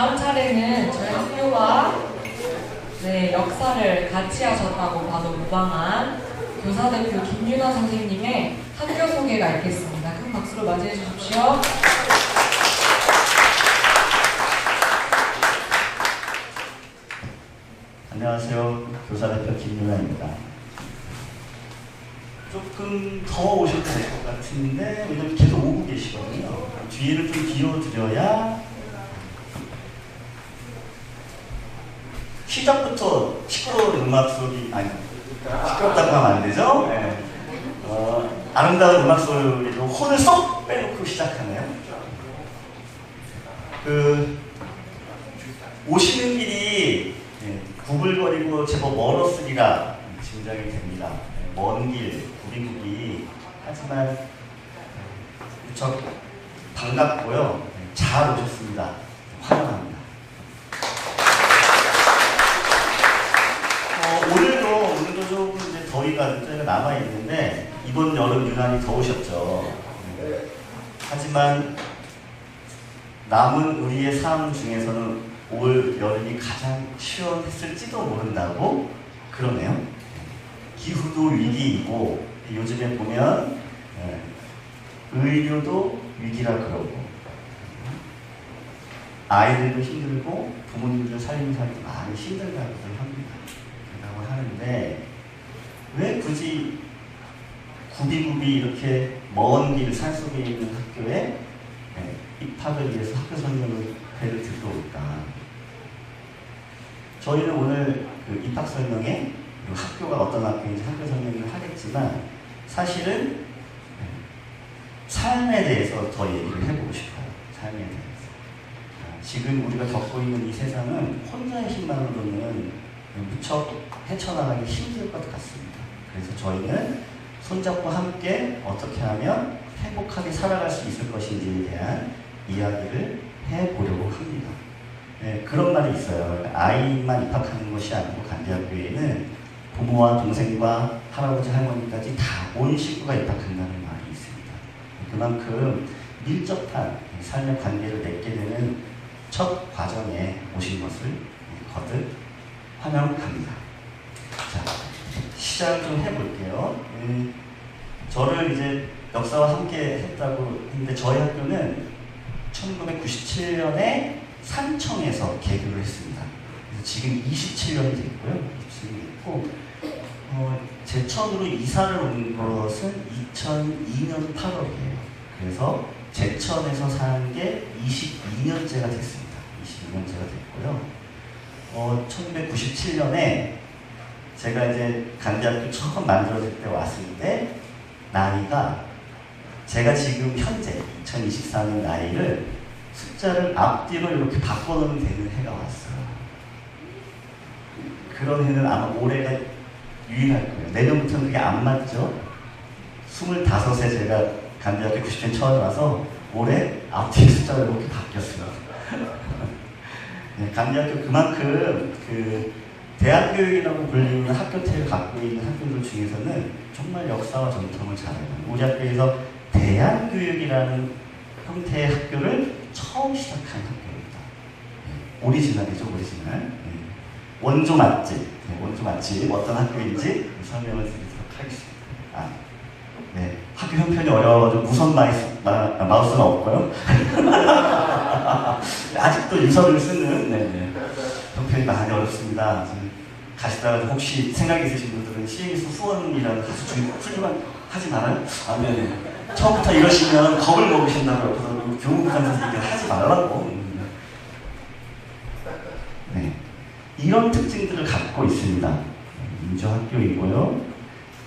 다음 차례는 저희 학교와 역사를 같이 하셨다고 봐도 무방한 교사대표 김윤아 선생님의 학교 소개가 있겠습니다. 큰 박수로 맞이해 주십시오. 안녕하세요. 교사대표 김윤아입니다. 조금 더 오셔도 될 것 같은데 왜냐면 계속 오고 계시거든요. 뒤를 좀 비워드려야 시작부터 시끄러운 음악 소리 시끄럽다고 하면 안 되죠? 네. 아름다운 음악 소리로 혼을 쏙 빼놓고 시작하네요. 오시는 길이 구불거리고 제법 멀었으리라 짐작이 됩니다. 먼 길, 구비구비 하지만 무척 반갑고요. 잘 오셨습니다. 환영합니다. 오늘도 조금 이제 더위가 남아 있는데 이번 여름 유난히 더우셨죠. 하지만 남은 우리의 삶 중에서는 올 여름이 가장 시원했을지도 모른다고 그러네요. 기후도 위기이고 요즘에 보면 의료도 위기라 그러고 아이들도 힘들고 부모님들 살림살이도 많이 힘들다고 합니다. 라고 하는데 왜 굳이 구비구비 이렇게 먼 길 산속에 있는 학교에 입학을 위해서 학교 설명회를 들러 올까? 저희는 오늘 그 입학 설명회 학교가 어떤 학교인지 학교 설명을 하겠지만 사실은 삶에 대해서 더 얘기를 해보고 싶어요. 삶에 대해서. 지금 우리가 겪고 있는 이 세상은 혼자의 힘만으로는 무척 헤쳐나가기 힘들 것 같습니다. 그래서 저희는 손잡고 함께 어떻게 하면 행복하게 살아갈 수 있을 것인지에 대한 이야기를 해보려고 합니다. 그런 말이 있어요. 아이만 입학하는 것이 아니고 간대학교에는 부모와 동생과 할아버지 할머니까지 다 온 식구가 입학한다는 말이 있습니다. 그만큼 밀접한 삶의 관계를 맺게 되는 첫 과정에 오신 것을 거듭 환영합니다. 자, 시작을 좀 해볼게요. 저를 이제 역사와 함께 했다고 했는데 저희 학교는 1997년에 산청에서 개교를 했습니다. 그래서 지금 27년이 됐고요. 27년이 됐고 제천으로 이사를 온 것은 2002년 8월이에요. 그래서 제천에서 사는 게 22년째가 됐습니다. 22년째가 됐고요. 1997년에 제가 이제 간대학교 처음 만들어질 때 왔을 때 나이가 제가 지금 현재 2024년 나이를 숫자를 앞뒤로 이렇게 바꿔놓으면 되는 해가 왔어요. 그런 해는 아마 올해가 유일할 거예요. 내년부터는 그게 안 맞죠? 25세 제가 간대학교 90년 처음 와서 올해 앞뒤 숫자가 이렇게 바뀌었어요. 간대학교 그만큼 대학교육이라고 불리는 학교태를 갖고 있는 학교들 중에서는 정말 역사와 전통을 잘 알아요. 우리 학교에서 대안교육이라는 형태의 학교를 처음 시작한 학교입니다. 오리지널이죠, 오리지널. 원조 맛집, 원조 맛집 어떤 학교인지 설명을 드리도록 하겠습니다. 학교 형편이 어려워가지고 무선 마우스는 없고요. 아직도 유선을 쓰는 형편이 많이 어렵습니다. 가시다가 혹시 생각이 있으신 분들은 CMS 후원이라는 아주 훌륭한 하지 말아요? 처음부터 이러시면 겁을 먹으신다고 그래서 교무부장 선생님이 하지 말라고. 이런 특징들을 갖고 있습니다. 민주학교이고요.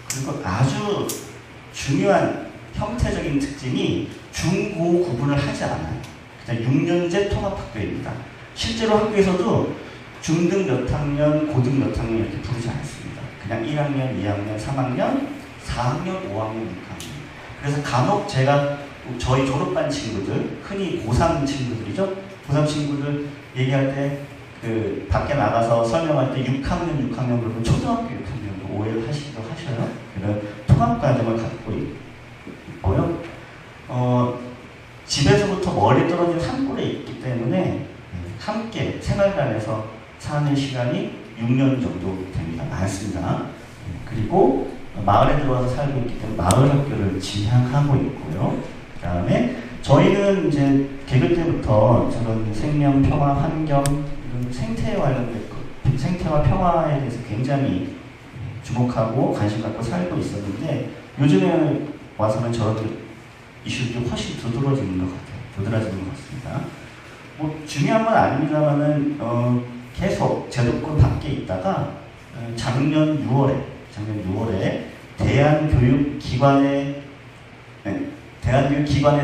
그리고 아주 중요한 형태적인 특징이 중고 구분을 하지 않아요. 그냥 6년제 통합학교입니다. 실제로 학교에서도 중등 몇 학년, 고등 몇 학년 이렇게 부르지 않습니다. 그냥 1학년, 2학년, 3학년, 4학년, 5학년, 6학년. 그래서 간혹 제가 저희 졸업반 친구들, 흔히 고3 친구들이죠. 고3 친구들 얘기할 때 밖에 나가서 설명할 때 6학년 그러면 초등학교 6학년도 오해를 하시기도 하셔요. 그런 통합과정을 갖고 있고요. 집에서부터 멀리 떨어진 산골에 있기 때문에 함께 생활관에서 사는 시간이 6년 정도 됩니다. 많습니다. 그리고 마을에 들어와서 살고 있기 때문에 마을 학교를 지향하고 있고요. 그 다음에 저희는 이제 개교 때부터 저런 생명, 평화, 환경, 이런 생태에 관련된 생태와 평화에 대해서 굉장히 주목하고 관심 갖고 살고 있었는데 요즘에 와서는 저런 이슈들이 훨씬 두드러지는 것 같아요. 두드러지는 것 같습니다. 뭐 중요한 건 아닙니다만은 계속 제도권 밖에 있다가 작년 6월에 대한교육기관에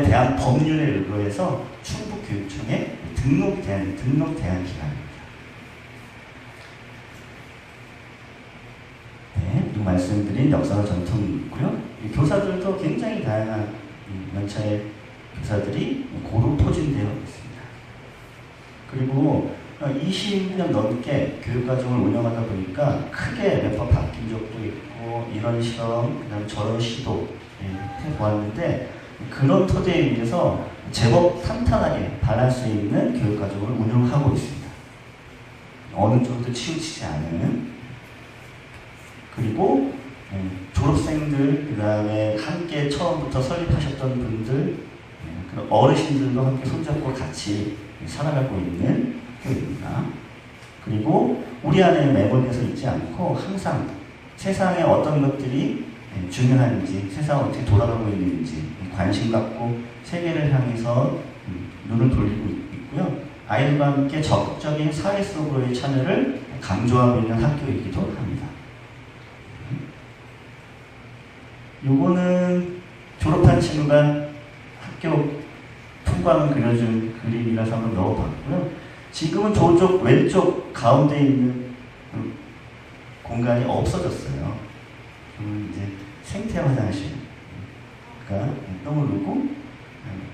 대한 법률에 의거해서 충북교육청에 등록된 기관입니다. 네, 이 말씀드린 역사와 전통이 있고요. 교사들도 굉장히 다양한 연차의 교사들이 고루 포진되어 있습니다. 그리고 20년 넘게 교육과정을 운영하다 보니까 크게 몇 번 바뀐 적도 있고 이런 시험, 그다음에 저런 시도 해보았는데 그런 토대에 의해서 제법 탄탄하게 발할 수 있는 교육과정을 운영하고 있습니다. 어느 쪽도 치우치지 않은. 그리고 졸업생들, 그 다음에 함께 처음부터 설립하셨던 분들, 그런 어르신들도 함께 손잡고 같이 살아가고 있는 학교입니다. 그리고 우리 안에 매몰돼서 있지 않고 항상 세상에 어떤 것들이 중요한지, 세상은 어떻게 돌아가고 있는지 관심 갖고 세계를 향해서 눈을 돌리고 있고요. 아이들과 함께 적극적인 사회 속으로의 참여를 강조하고 있는 학교이기도 합니다. 요거는 졸업한 친구가 학교 풍광을 그려준 그림이라서 한번 넣어봤고요. 지금은 저쪽 왼쪽 가운데 있는 공간이 없어졌어요. 이제 생태 화장실. 그러니까 똥을 누고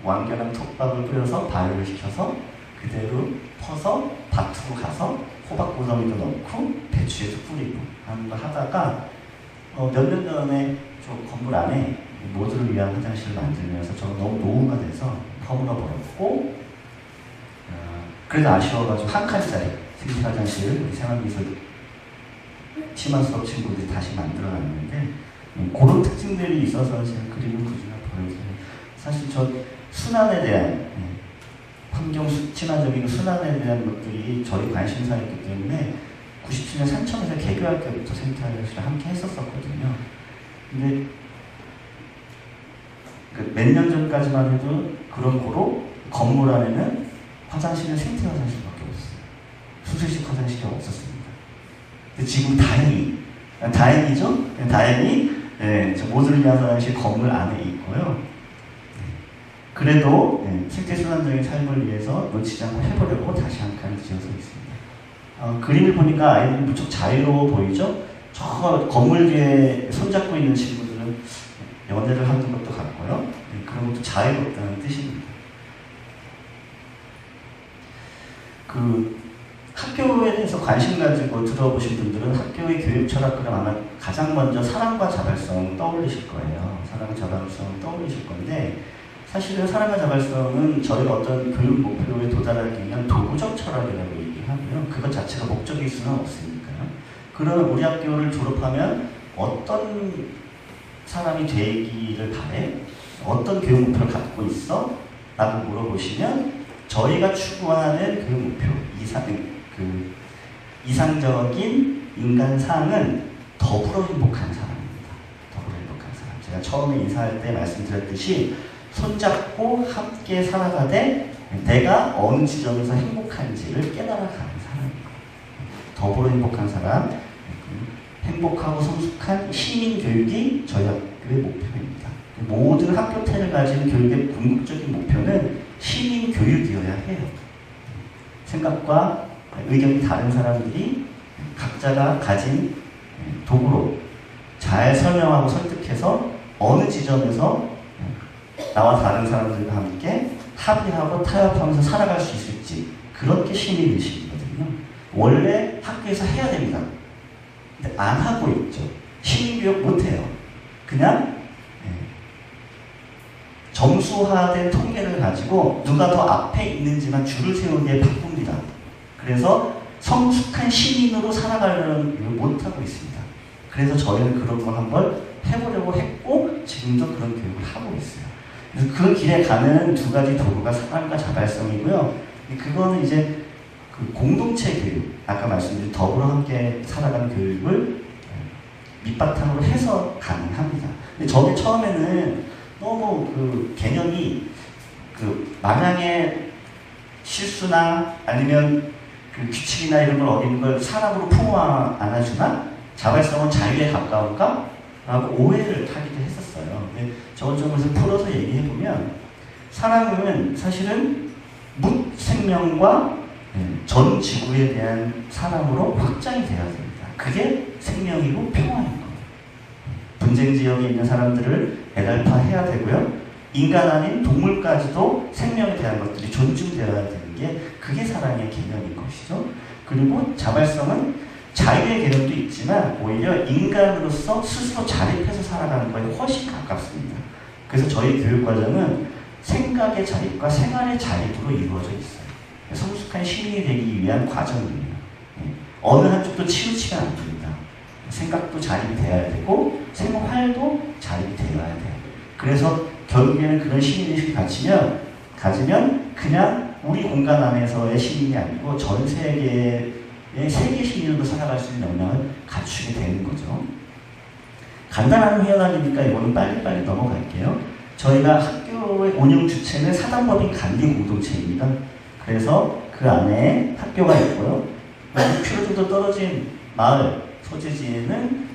왕겨랑 톱밥을 뿌려서 발효를 시켜서 그대로 퍼서 밭으로 가서 호박고성이도 넣고 배추에도 뿌리고 하는 거 하다가 몇 년 전에 저 건물 안에 모두를 위한 화장실을 만들면서 저는 너무 노후가 돼서 허물어버렸고 그래서 아쉬워가지고 한 칸짜리 생태 화장실 우리 생활기술 심한 수업 친구들이 다시 만들어놨는데 그런 특징들이 있어서 제가 그림을 꾸준히 보여드려요. 사실 저 순환에 대한 환경 친화적이고 순환에 대한 것들이 저희 관심사였기 때문에 97년 산청에서 개교할 때부터 생태 화장실을 함께 했었거든요. 근데 몇 년 전까지만 해도 그런 거로 건물 안에는 화장실은 생태 화장실밖에 없었어요. 수술식 화장실이 없었습니다. 근데 지금 다행이죠? 다행히 저 모두를 위한 화장실 건물 안에 있고요. 그래도 생태순환적인 삶을 위해서 놓치지 않고 해보려고 다시 한 칸을 지어서 있습니다. 그림을 보니까 아이들이 무척 자유로워 보이죠? 저 건물 뒤에 손잡고 있는 친구들은 연애를 하는 것도 같고요. 그런 것도 자유롭다는 뜻입니다. 학교에 대해서 관심 가지고 들어보신 분들은 학교의 교육 철학과는 아마 가장 먼저 사랑과 자발성 떠올리실 거예요. 사랑과 자발성 떠올리실 건데 사실은 사랑과 자발성은 저희가 어떤 교육 목표에 도달하기 위한 도구적 철학이라고 얘기하고요. 그것 자체가 목적일 수는 없으니까요. 그럼 우리 학교를 졸업하면 어떤 사람이 되기를 바래? 어떤 교육 목표를 갖고 있어? 라고 물어보시면 저희가 추구하는 교육 목표, 이상적인 인간상은 더불어 행복한 사람입니다. 더불어 행복한 사람. 제가 처음에 인사할 때 말씀드렸듯이 손잡고 함께 살아가되 내가 어느 지점에서 행복한지를 깨달아가는 사람입니다. 더불어 행복한 사람, 행복하고 성숙한 시민 교육이 저희 학교의 목표입니다. 모든 학교태를 가진 교육의 궁극적인 목표는 시민 교육이어야 해요. 생각과 의견이 다른 사람들이 각자가 가진 도구로 잘 설명하고 설득해서 어느 지점에서 나와 다른 사람들과 함께 합의하고 타협하면서 살아갈 수 있을지 그런 게 시민의식이거든요. 원래 학교에서 해야 됩니다. 근데 안 하고 있죠. 시민교육 못해요. 그냥 점수화된 통계를 가지고 누가 더 앞에 있는지만 줄을 세우기에 바쁩니다. 그래서 성숙한 시민으로 살아가려는 걸 못하고 있습니다. 그래서 저희는 그런 걸 한번 해보려고 했고 지금도 그런 교육을 하고 있어요. 그래서 그 길에 가는 두 가지 도구가 사랑과 자발성이고요. 그거는 이제 그 공동체 교육, 아까 말씀드린 더불어 함께 살아가는 교육을 밑바탕으로 해서 가능합니다. 근데 저게 처음에는 너무 그 개념이 그 마냥의 실수나 아니면 그 규칙이나 이런 걸 어기는 걸 사람으로 품어 안아주나? 자발성은 자유에 가까운가? 라고 오해를 하기도 했었어요. 근데 저걸 좀 풀어서 얘기해보면 사람은 사실은 묻생명과 전 지구에 대한 사람으로 확장이 되어야 됩니다. 그게 생명이고 평화인 거예요. 분쟁 지역에 있는 사람들을 애달파해야 되고요. 인간 아닌 동물까지도 생명에 대한 것들이 존중되어야 되는 게 그게 사랑의 개념인 것이죠. 그리고 자발성은 자유의 개념도 있지만 오히려 인간으로서 스스로 자립해서 살아가는 거에 훨씬 가깝습니다. 그래서 저희 교육과정은 생각의 자립과 생활의 자립으로 이루어져 있어요. 성숙한 시민이 되기 위한 과정입니다. 어느 한쪽도 치우치면 안 됩니다. 생각도 자립이 되어야 되고 생활도 자립이 되어야 돼요. 그래서 결국에는 그런 시민의식을 가지면 그냥 우리 공간 안에서의 시민이 아니고 전 세계의 세계 시민으로 살아갈 수 있는 역량을 갖추게 되는 거죠. 간단한 회원학이니까 이거는 빨리빨리 넘어갈게요. 저희가 학교의 운영 주체는 사단법인 간디 공동체입니다. 그래서 그 안에 학교가 있고요. 6km 정도 떨어진 마을 소재지에는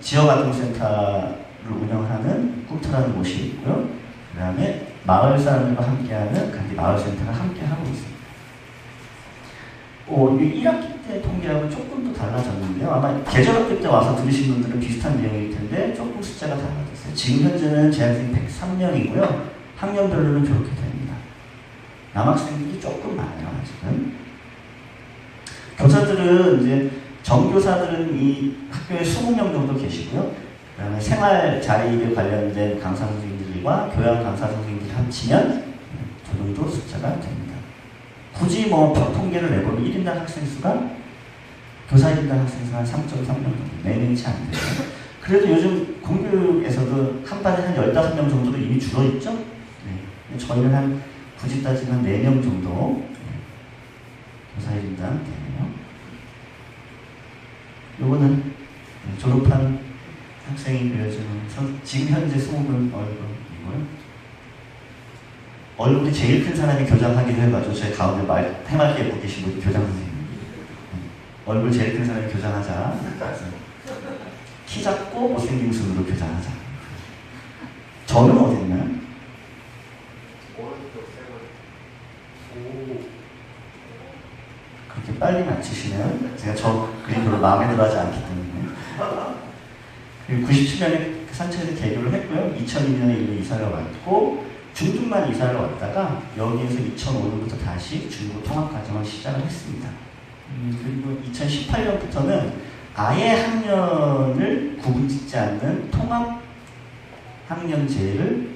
지역아동센터를 운영하는 꿈터라는 곳이 있고요. 그 다음에 마을 사람들과 함께하는 간디 마을센터가 함께하고 있습니다. 1학기 때 통계하고 조금 더 달라졌는데요. 아마 계절학교 때 와서 들으신 분들은 비슷한 내용일 텐데 조금 숫자가 달라졌어요. 지금 현재는 재학생 103명이고요. 학년별로는 저렇게 됩니다. 남학생들이 조금 많아요, 아직은. 교사들은 이제 정교사들은 이 학교에 20명 정도 계시고요. 그 다음에 생활 자립에 관련된 강사 선생님들과 교양 강사 선생님들이 합치면 저 정도 숫자가 됩니다. 굳이 뭐 통계를 내보면 1인당 학생 수가 교사 1인당 학생 수가 한 3.3명 정도, 4명치 안 돼요. 그래도 요즘 공교육에서도 한 반에 한 15명 정도로 이미 줄어있죠? 네. 저희는 한 굳이 따지면 4명 정도 교사 1인당 되네요. 요거는 졸업한 학생이 그려주는 지금 현재 20분 얼굴이고요. 얼굴이 제일 큰 사람이 교장하기로 해가지고 저희 가운데 해맑게 입고 계신 분이 교장 선생님. 얼굴 제일 큰 사람이 교장하자. 키 작고 못생긴 순으로 교장하자. 저는 어딨나요? 그렇게 빨리 맞추시면 제가 저 그림 별로 마음에 들어하지 않기 때문에. 그리고 97년에 산천에서 개교를 했고요. 2002년에 이사를 왔고 중등만 이사를 왔다가 여기에서 2005년부터 다시 중고 통합과정을 시작을 했습니다. 그리고 2018년부터는 아예 학년을 구분짓지 않는 통합 학년제를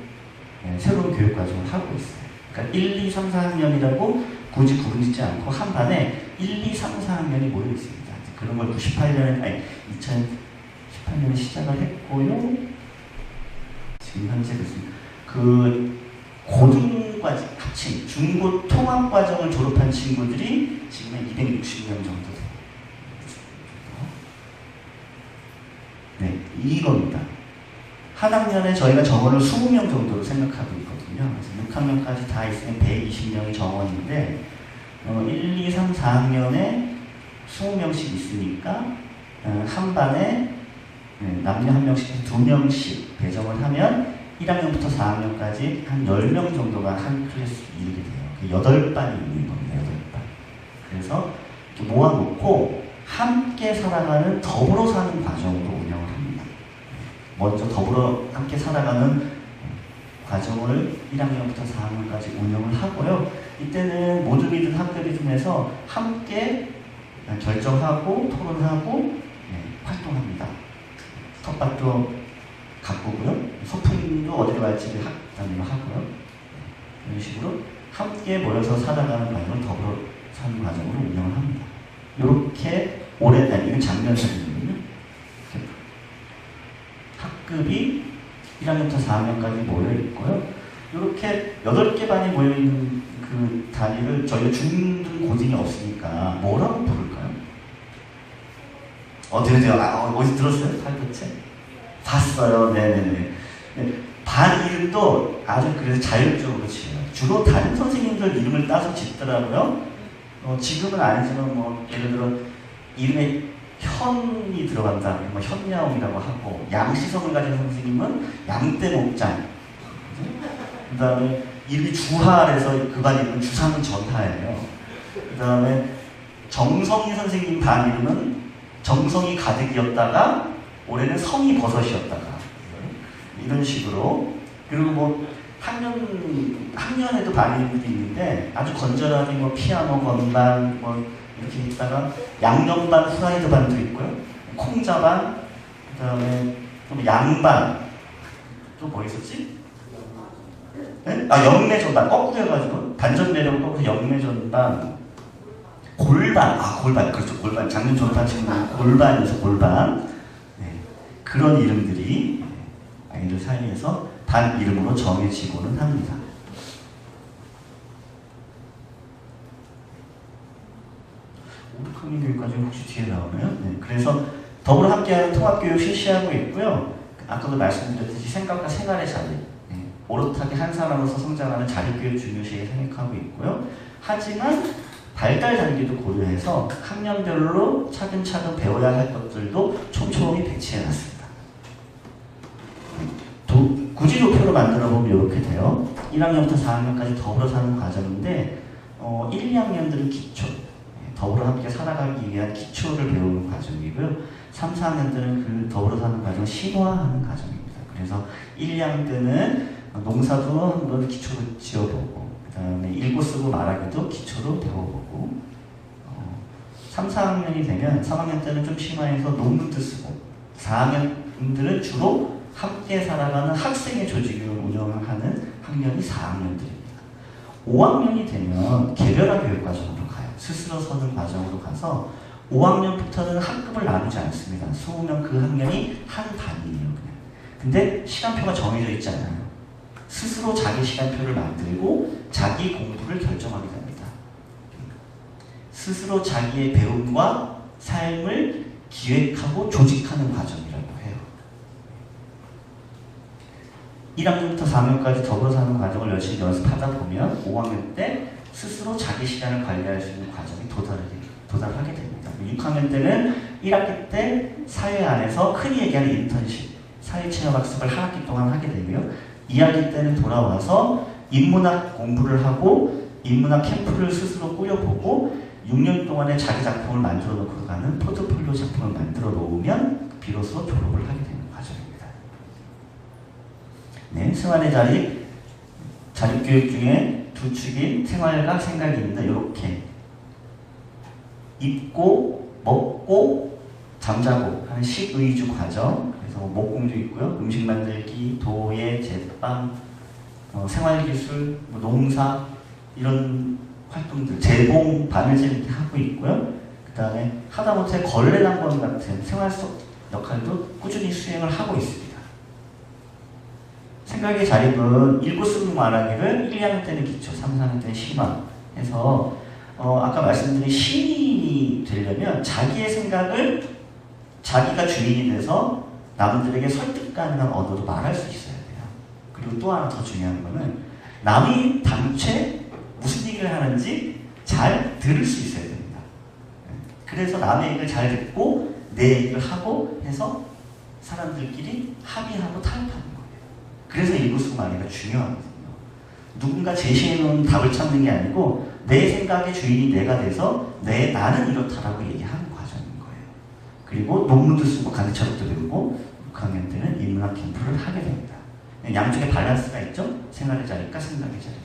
새로운 교육과정을 하고 있어요. 그러니까 1, 2, 3, 4학년이라고 굳이 구분짓지 않고 한 반에 1, 2, 3, 4학년이 모여 있습니다. 그런 걸 2018년에 시작을 했고요. 지금 현재 그 고등과정 합친 중고 통합과정을 졸업한 친구들이 지금 260명 정도 돼요. 네, 이겁니다. 한 학년에 저희가 정원을 20명 정도로 생각하고 있거든요. 그래서 6학년까지 다 있으면 120명이 정원인데 1, 2, 3, 4학년에 20명씩 있으니까 한 반에 남녀 한 명씩 해서 2명씩 배정을 하면 1학년부터 4학년까지 한 10명 정도가 한 클래스에 이르게 돼요. 8반이 있는 겁니다. 8반. 그래서 이렇게 모아놓고 함께 살아가는 더불어 사는 과정으로 운영을 합니다. 먼저 더불어 함께 살아가는 과정을 1학년부터 4학년까지 운영을 하고요. 이때는 모둠이든 학교이든 해서 함께 결정하고 토론하고 활동합니다. 텃밭도 가꾸고요. 소풍도 어디로 갈지 학단위로 하고요. 이런 식으로 함께 모여서 살아가는 과정을 더불어 하는 과정으로 운영을 합니다. 이렇게 오래된, 이건 작년 사진이거든요. 학급이 1학년부터 4학년까지 모여있고요. 이렇게 8개 반이 모여있는 그 단위를 저희가 중등 고딩이 없으니까 뭐라고 부를까요? 들으세요? 어디서 들었어요? 탈도체? 봤어요. 네네네. 네. 반 이름도 아주 그래서 자율적으로 지어요. 주로 다른 선생님들 이름을 따서 짓더라고요. 지금은 아니지만 뭐 예를 들어 이름에 현이 들어간다. 뭐 현야옹이라고 하고 양시성을 가진 선생님은 양떼목장. 그 다음에 이름이 주하에서 그 반 이름은 주상은 전하예요. 그 다음에 정성희 선생님 반 이름은 정성이 가득이었다가 올해는 성이 버섯이었다가 이런 식으로. 그리고 뭐 학년에도 반 이름들이 있는데 아주 건전하게 뭐 피아노 건반 뭐 이렇게 있다가 양념반 후라이드 반도 있고요. 콩자반, 그 다음에 또 양반, 또 뭐 있었지? 네? 영매전반, 거꾸로 해가지고 반전 매력 거꾸로 영매전반, 골반, 골반, 그렇죠. 골반, 작년 졸업한 친구는 골반에서 골반. 네. 그런 이름들이 아이들 사이에서 반 이름으로 정해지고는 합니다. 오르크민교육까지 혹시 뒤에 나오나요? 네. 그래서 더불어 함께하는 통합교육 실시하고 있고요. 아까도 말씀드렸듯이 생각과 생활의 자리, 네. 오롯하게 한 사람으로서 성장하는 자립교육 중요시에 생각하고 있고요. 하지만 발달 단계도 고려해서 학년별로 차근차근 배워야 할 것들도 촘촘히 배치해놨습니다. 구지도표로 만들어보면 이렇게 돼요. 1학년부터 4학년까지 더불어 사는 과정인데 1, 2학년들은 기초, 더불어 함께 살아가기 위한 기초를 배우는 과정이고요. 3, 4학년들은 그 더불어 사는 과정을 심화하는 과정입니다. 그래서 1, 2학년 때는 농사도 한번 기초로 지어보고 그 다음에 읽고 쓰고 말하기도 기초로 배워보고 3, 4학년이 되면 3학년 때는 좀 심화해서 논문도 쓰고 4학년들은 주로 함께 살아가는 학생의 조직을 운영하는 학년이 4학년들입니다. 5학년이 되면 개별화 교육 과정으로 가요. 스스로 서는 과정으로 가서 5학년부터는 학급을 나누지 않습니다. 20명 그 학년이 한 반이에요. 그냥. 근데 시간표가 정해져 있지 않아요. 스스로 자기 시간표를 만들고 자기 공부를 결정하게 됩니다. 스스로 자기의 배움과 삶을 기획하고 조직하는 과정이라고 해요. 1학년부터 4학년까지 더불어 사는 과정을 열심히 연습하다 보면 5학년 때 스스로 자기 시간을 관리할 수 있는 과정이 도달하게 됩니다. 6학년 때는 1학기 때 사회 안에서 흔히 얘기하는 인턴십, 사회체험학습을 한 학기 동안 하게 되고요. 2학기 때는 돌아와서 인문학 공부를 하고 인문학 캠프를 스스로 꾸려보고 6년 동안의 자기 작품을 만들어 놓고 가는 포트폴리오 작품을 만들어 놓으면 비로소 졸업을 하게 되는 과정입니다. 네, 생활의 자립, 자립교육 중에 두 축인 생활과 생각입니다. 이렇게 입고, 먹고, 잠자고 하는 식의주 과정. 그래서 목공도 있고요. 음식 만들기, 도예, 제빵, 생활기술, 농사 이런 활동들, 재봉, 바늘재기 하고 있고요. 그 다음에 하다못해 걸레당번 같은 생활 속 역할도 꾸준히 수행을 하고 있습니다. 생각의 자립은 읽고 쓰고 말하기를 1, 2학년 때는 기초, 3, 4학년 때는 심화해서 아까 말씀드린 시인이 되려면 자기의 생각을 자기가 주인이 돼서 남들에게 설득 가능한 언어로 말할 수 있어야 돼요. 그리고 또 하나 더 중요한 거는 남이 당최 무슨 얘기를 하는지 잘 들을 수 있어야 됩니다. 그래서 남의 얘기를 잘 듣고 내 얘기를 하고 해서 사람들끼리 합의하고 타협하는 거예요. 그래서 읽고 쓰고 말하기가 중요하거든요. 누군가 제시해놓은 답을 찾는 게 아니고 내 생각의 주인이 내가 돼서 나는 이렇다라고 얘기하는 과정인 거예요. 그리고 논문도 쓰고 강의철학도 배우고 6학년 때는 인문학 캠프를 하게 됩니다. 양쪽에 밸런스가 있죠? 생활의 자립과 생각의 자립.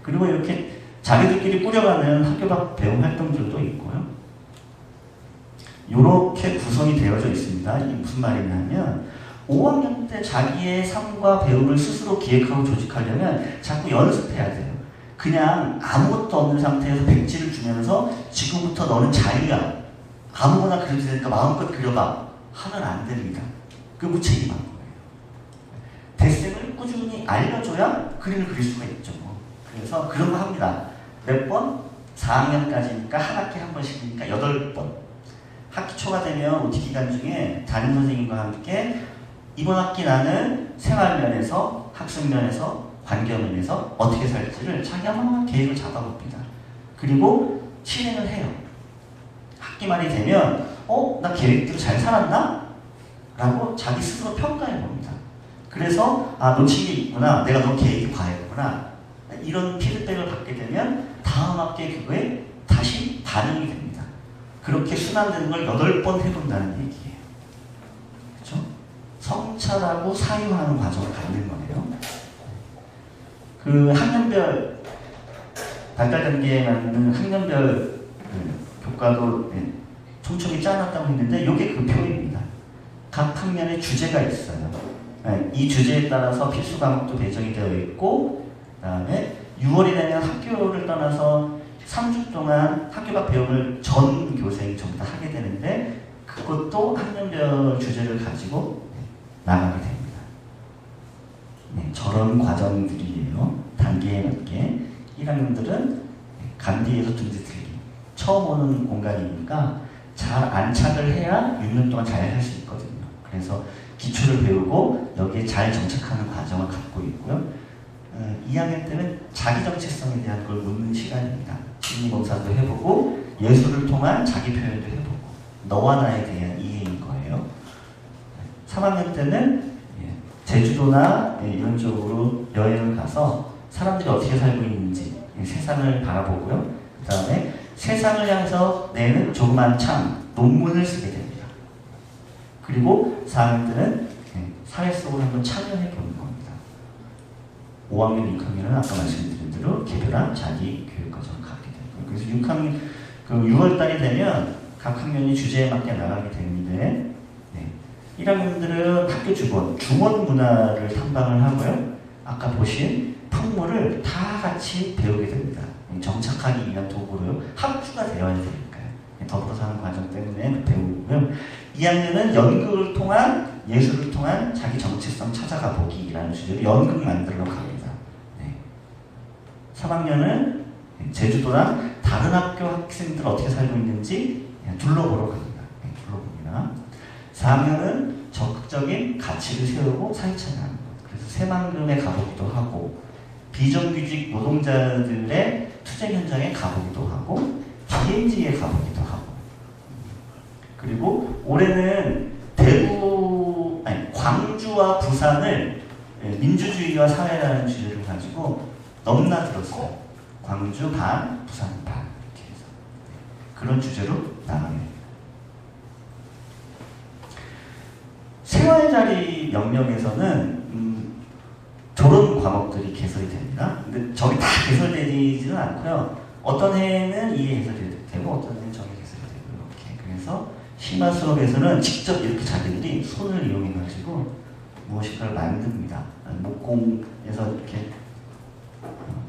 그리고 이렇게 자기들끼리 꾸려가는 학교 밖 배움 활동들도 있고요. 이렇게 구성이 되어져 있습니다. 이게 무슨 말이냐면 5학년 때 자기의 삶과 배움을 스스로 기획하고 조직하려면 자꾸 연습해야 돼요. 그냥 아무것도 없는 상태에서 백지를 주면서 지금부터 너는 자유야. 아무거나 그려도 되니까 마음껏 그려봐. 하면 안 됩니다. 그 무책임한 거예요. 대생을 꾸준히 알려줘야 그림을 그릴 수가 있죠. 그래서 그런 거 합니다. 몇 번? 4학년까지니까 한 학기에 한 번씩이니까 8번. 학기 초가 되면 OT 기간 중에 담임 선생님과 함께 이번 학기 나는 생활면에서 학습면에서 관계면에서 어떻게 살지를 자기 한번 계획을 잡아봅니다. 그리고 실행을 해요. 학기 말이 되면 나 계획대로 잘 살았나? 라고 자기 스스로 평가해 봅니다. 그래서 놓친 게 있구나. 내가 너무 계획이 과했구나. 이런 피드백을 받게 되면 다음 학기에 그거에 다시 반응이 됩니다. 그렇게 순환되는 걸 8번 해본다는 얘기예요. 그렇죠? 성찰하고 사유하는 과정을 갖는 거네요. 그 학년별 발달 단계에 맞는 학년별 교과도 촘촘히 짜놨다고 했는데 이게 그 표입니다. 각 학년의 주제가 있어요. 이 주제에 따라서 필수 과목도 배정이 되어 있고, 그 다음에 6월이 되면 학교를 떠나서 3주 동안 학교 밖 배움을 전 교생이 전부 다 하게 되는데, 그것도 학년별 주제를 가지고 나가게 됩니다. 저런 과정들이에요. 단계에 맞게. 1학년들은 간디에서 둥지틀기. 처음 오는 공간이니까 잘 안착을 해야 6년 동안 잘 할 수 있거든요. 그래서 기초를 배우고 여기에 잘 정착하는 과정을 갖고 있고요. 2학년 때는 자기 정체성에 대한 걸 묻는 시간입니다. 심리검사도 해보고 예술을 통한 자기 표현도 해보고 너와 나에 대한 이해인 거예요. 3학년 때는 제주도나 이런 쪽으로 여행을 가서 사람들이 어떻게 살고 있는지 세상을 바라보고요. 그 다음에 세상을 향해서 내는 조그만 창, 논문을 쓰게 됩니다. 그리고 4학년 때는 사회 속으로 한번 참여해 보는 겁니다. 5학년, 6학년은 아까 말씀드린 대로 개별한 자기 교육 과정을 갖게 됩니다. 그래서 6학년, 6월달이 되면 각 학년이 주제에 맞게 나가게 되는데, 1학년들은 학교 주원 문화를 탐방을 하고요. 아까 보신 풍물을 다 같이 배우게 됩니다. 정착하기 위한 도구로요. 학주가 되어야 되니까요. 더불어 사는 과정 때문에 배우고요. 2학년은 연극을 통한, 예술을 통한 자기 정체성 찾아가 보기라는 주제로 연극 만들러 갑니다. 3학년은 제주도랑 다른 학교 학생들 어떻게 살고 있는지 둘러보러 갑니다. 둘러봅니다. 4학년은 적극적인 가치를 세우고 사회참여하는 것. 그래서 새만금에 가보기도 하고, 비정규직 노동자들의 투쟁 현장에 가보기도 하고, DMZ에 가보기도 하고, 그리고 올해는 광주와 부산을 민주주의와 사회라는 주제를 가지고 넘나들었어요. 광주 반, 부산 반 이렇게 해서 그런 주제로 나가게 됩니다. 생활자리 명령에서는 저런 과목들이 개설이 됩니다. 근데 저기 다 개설되지는 않고요. 어떤 해에는 이게 개설이 되고 어떤 해는 저게 개설이 되고 이렇게. 그래서 심화 수업에서는 직접 이렇게 자기들이 손을 이용해가지고 무엇인가를 만듭니다. 목공에서 이렇게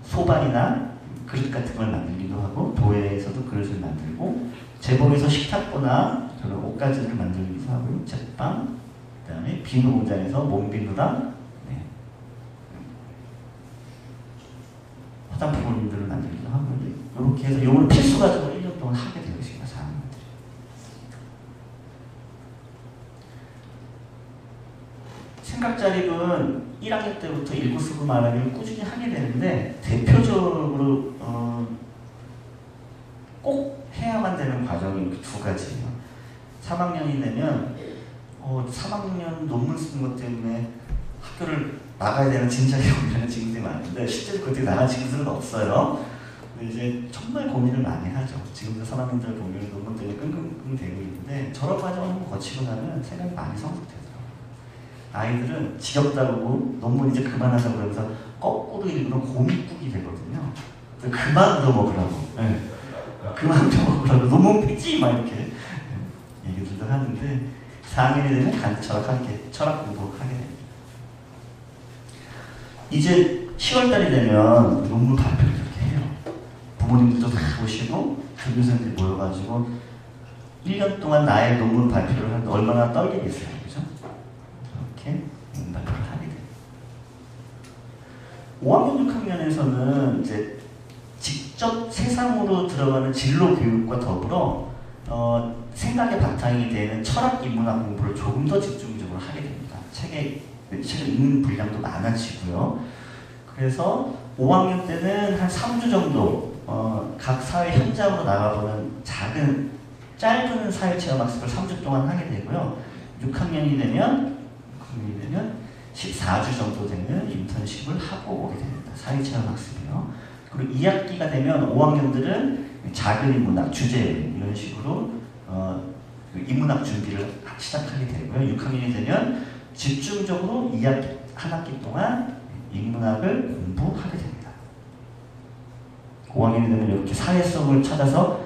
소반이나 그릇 같은 걸 만들기도 하고, 도예에서도 그릇을 만들고, 제복에서 식탁보나 그런 옷가지를 만들기도 하고요. 제빵, 그 다음에 비누 공장에서 몸비누랑 화장품들을 만들기도 하고, 이렇게 해서 이걸 필수 과정을 1년 동안 하게 되어 있습니다. 4학년들이. 생각자립은 1학년 때부터 읽고 쓰고 말하기를 꾸준히 하게 되는데, 대표적으로 꼭 해야만 되는 과정이 두 가지예요. 3학년이 되면 3학년 논문 쓰는 것 때문에 학교를 나가야 되는 진작에 오는 친구들이 많은데, 실제로 그때 나간 친구들은 없어요. 근데 이제 정말 고민을 많이 하죠. 지금도 3학년들 보면 논문 때문에 끙끙끙 대고 있는데, 저런 과정을 한번 거치고 나면 생각이 많이 성숙되더라고요. 아이들은 지겹다고 논문 이제 그만하자고 그러면서 거꾸로 읽으면 고민국이 되거든요. 그만 얻어먹으라고. 그만 얻어먹으라고. 논문 폐지! 막 이렇게 얘기들도 하는데, 4학년이 되면 간디 철학 공부하게 됩니다. 이제 10월달이 되면 논문 발표를 이렇게 부모님들도 다 오시고 교교생들이 모여가지고 1년 동안 나의 논문 발표를 하는데 얼마나 떨리겠어요, 그죠? 이렇게 논문 발표를 하게 돼요. 5학년, 6학년에서는 이제 직접 세상으로 들어가는 진로 교육과 더불어 생각의 바탕이 되는 철학 인문학 공부를 조금 더 집중적으로 하게 됩니다. 책을 읽는 분량도 많아지고요. 그래서 5학년 때는 한 3주 정도 각 사회 현장으로 나가보는 짧은 사회체험학습을 3주 동안 하게 되고요. 6학년이 되면 14주 정도 되는 인턴십을 하고 오게 됩니다. 사회체험학습이요. 그리고 2학기가 되면 5학년들은 작은 인문학, 주제 이런 식으로 인문학 준비를 시작하게 되고요. 6학년이 되면 집중적으로 한 학기 동안 인문학을 공부하게 됩니다. 5학년이 되면 이렇게 사회성을 찾아서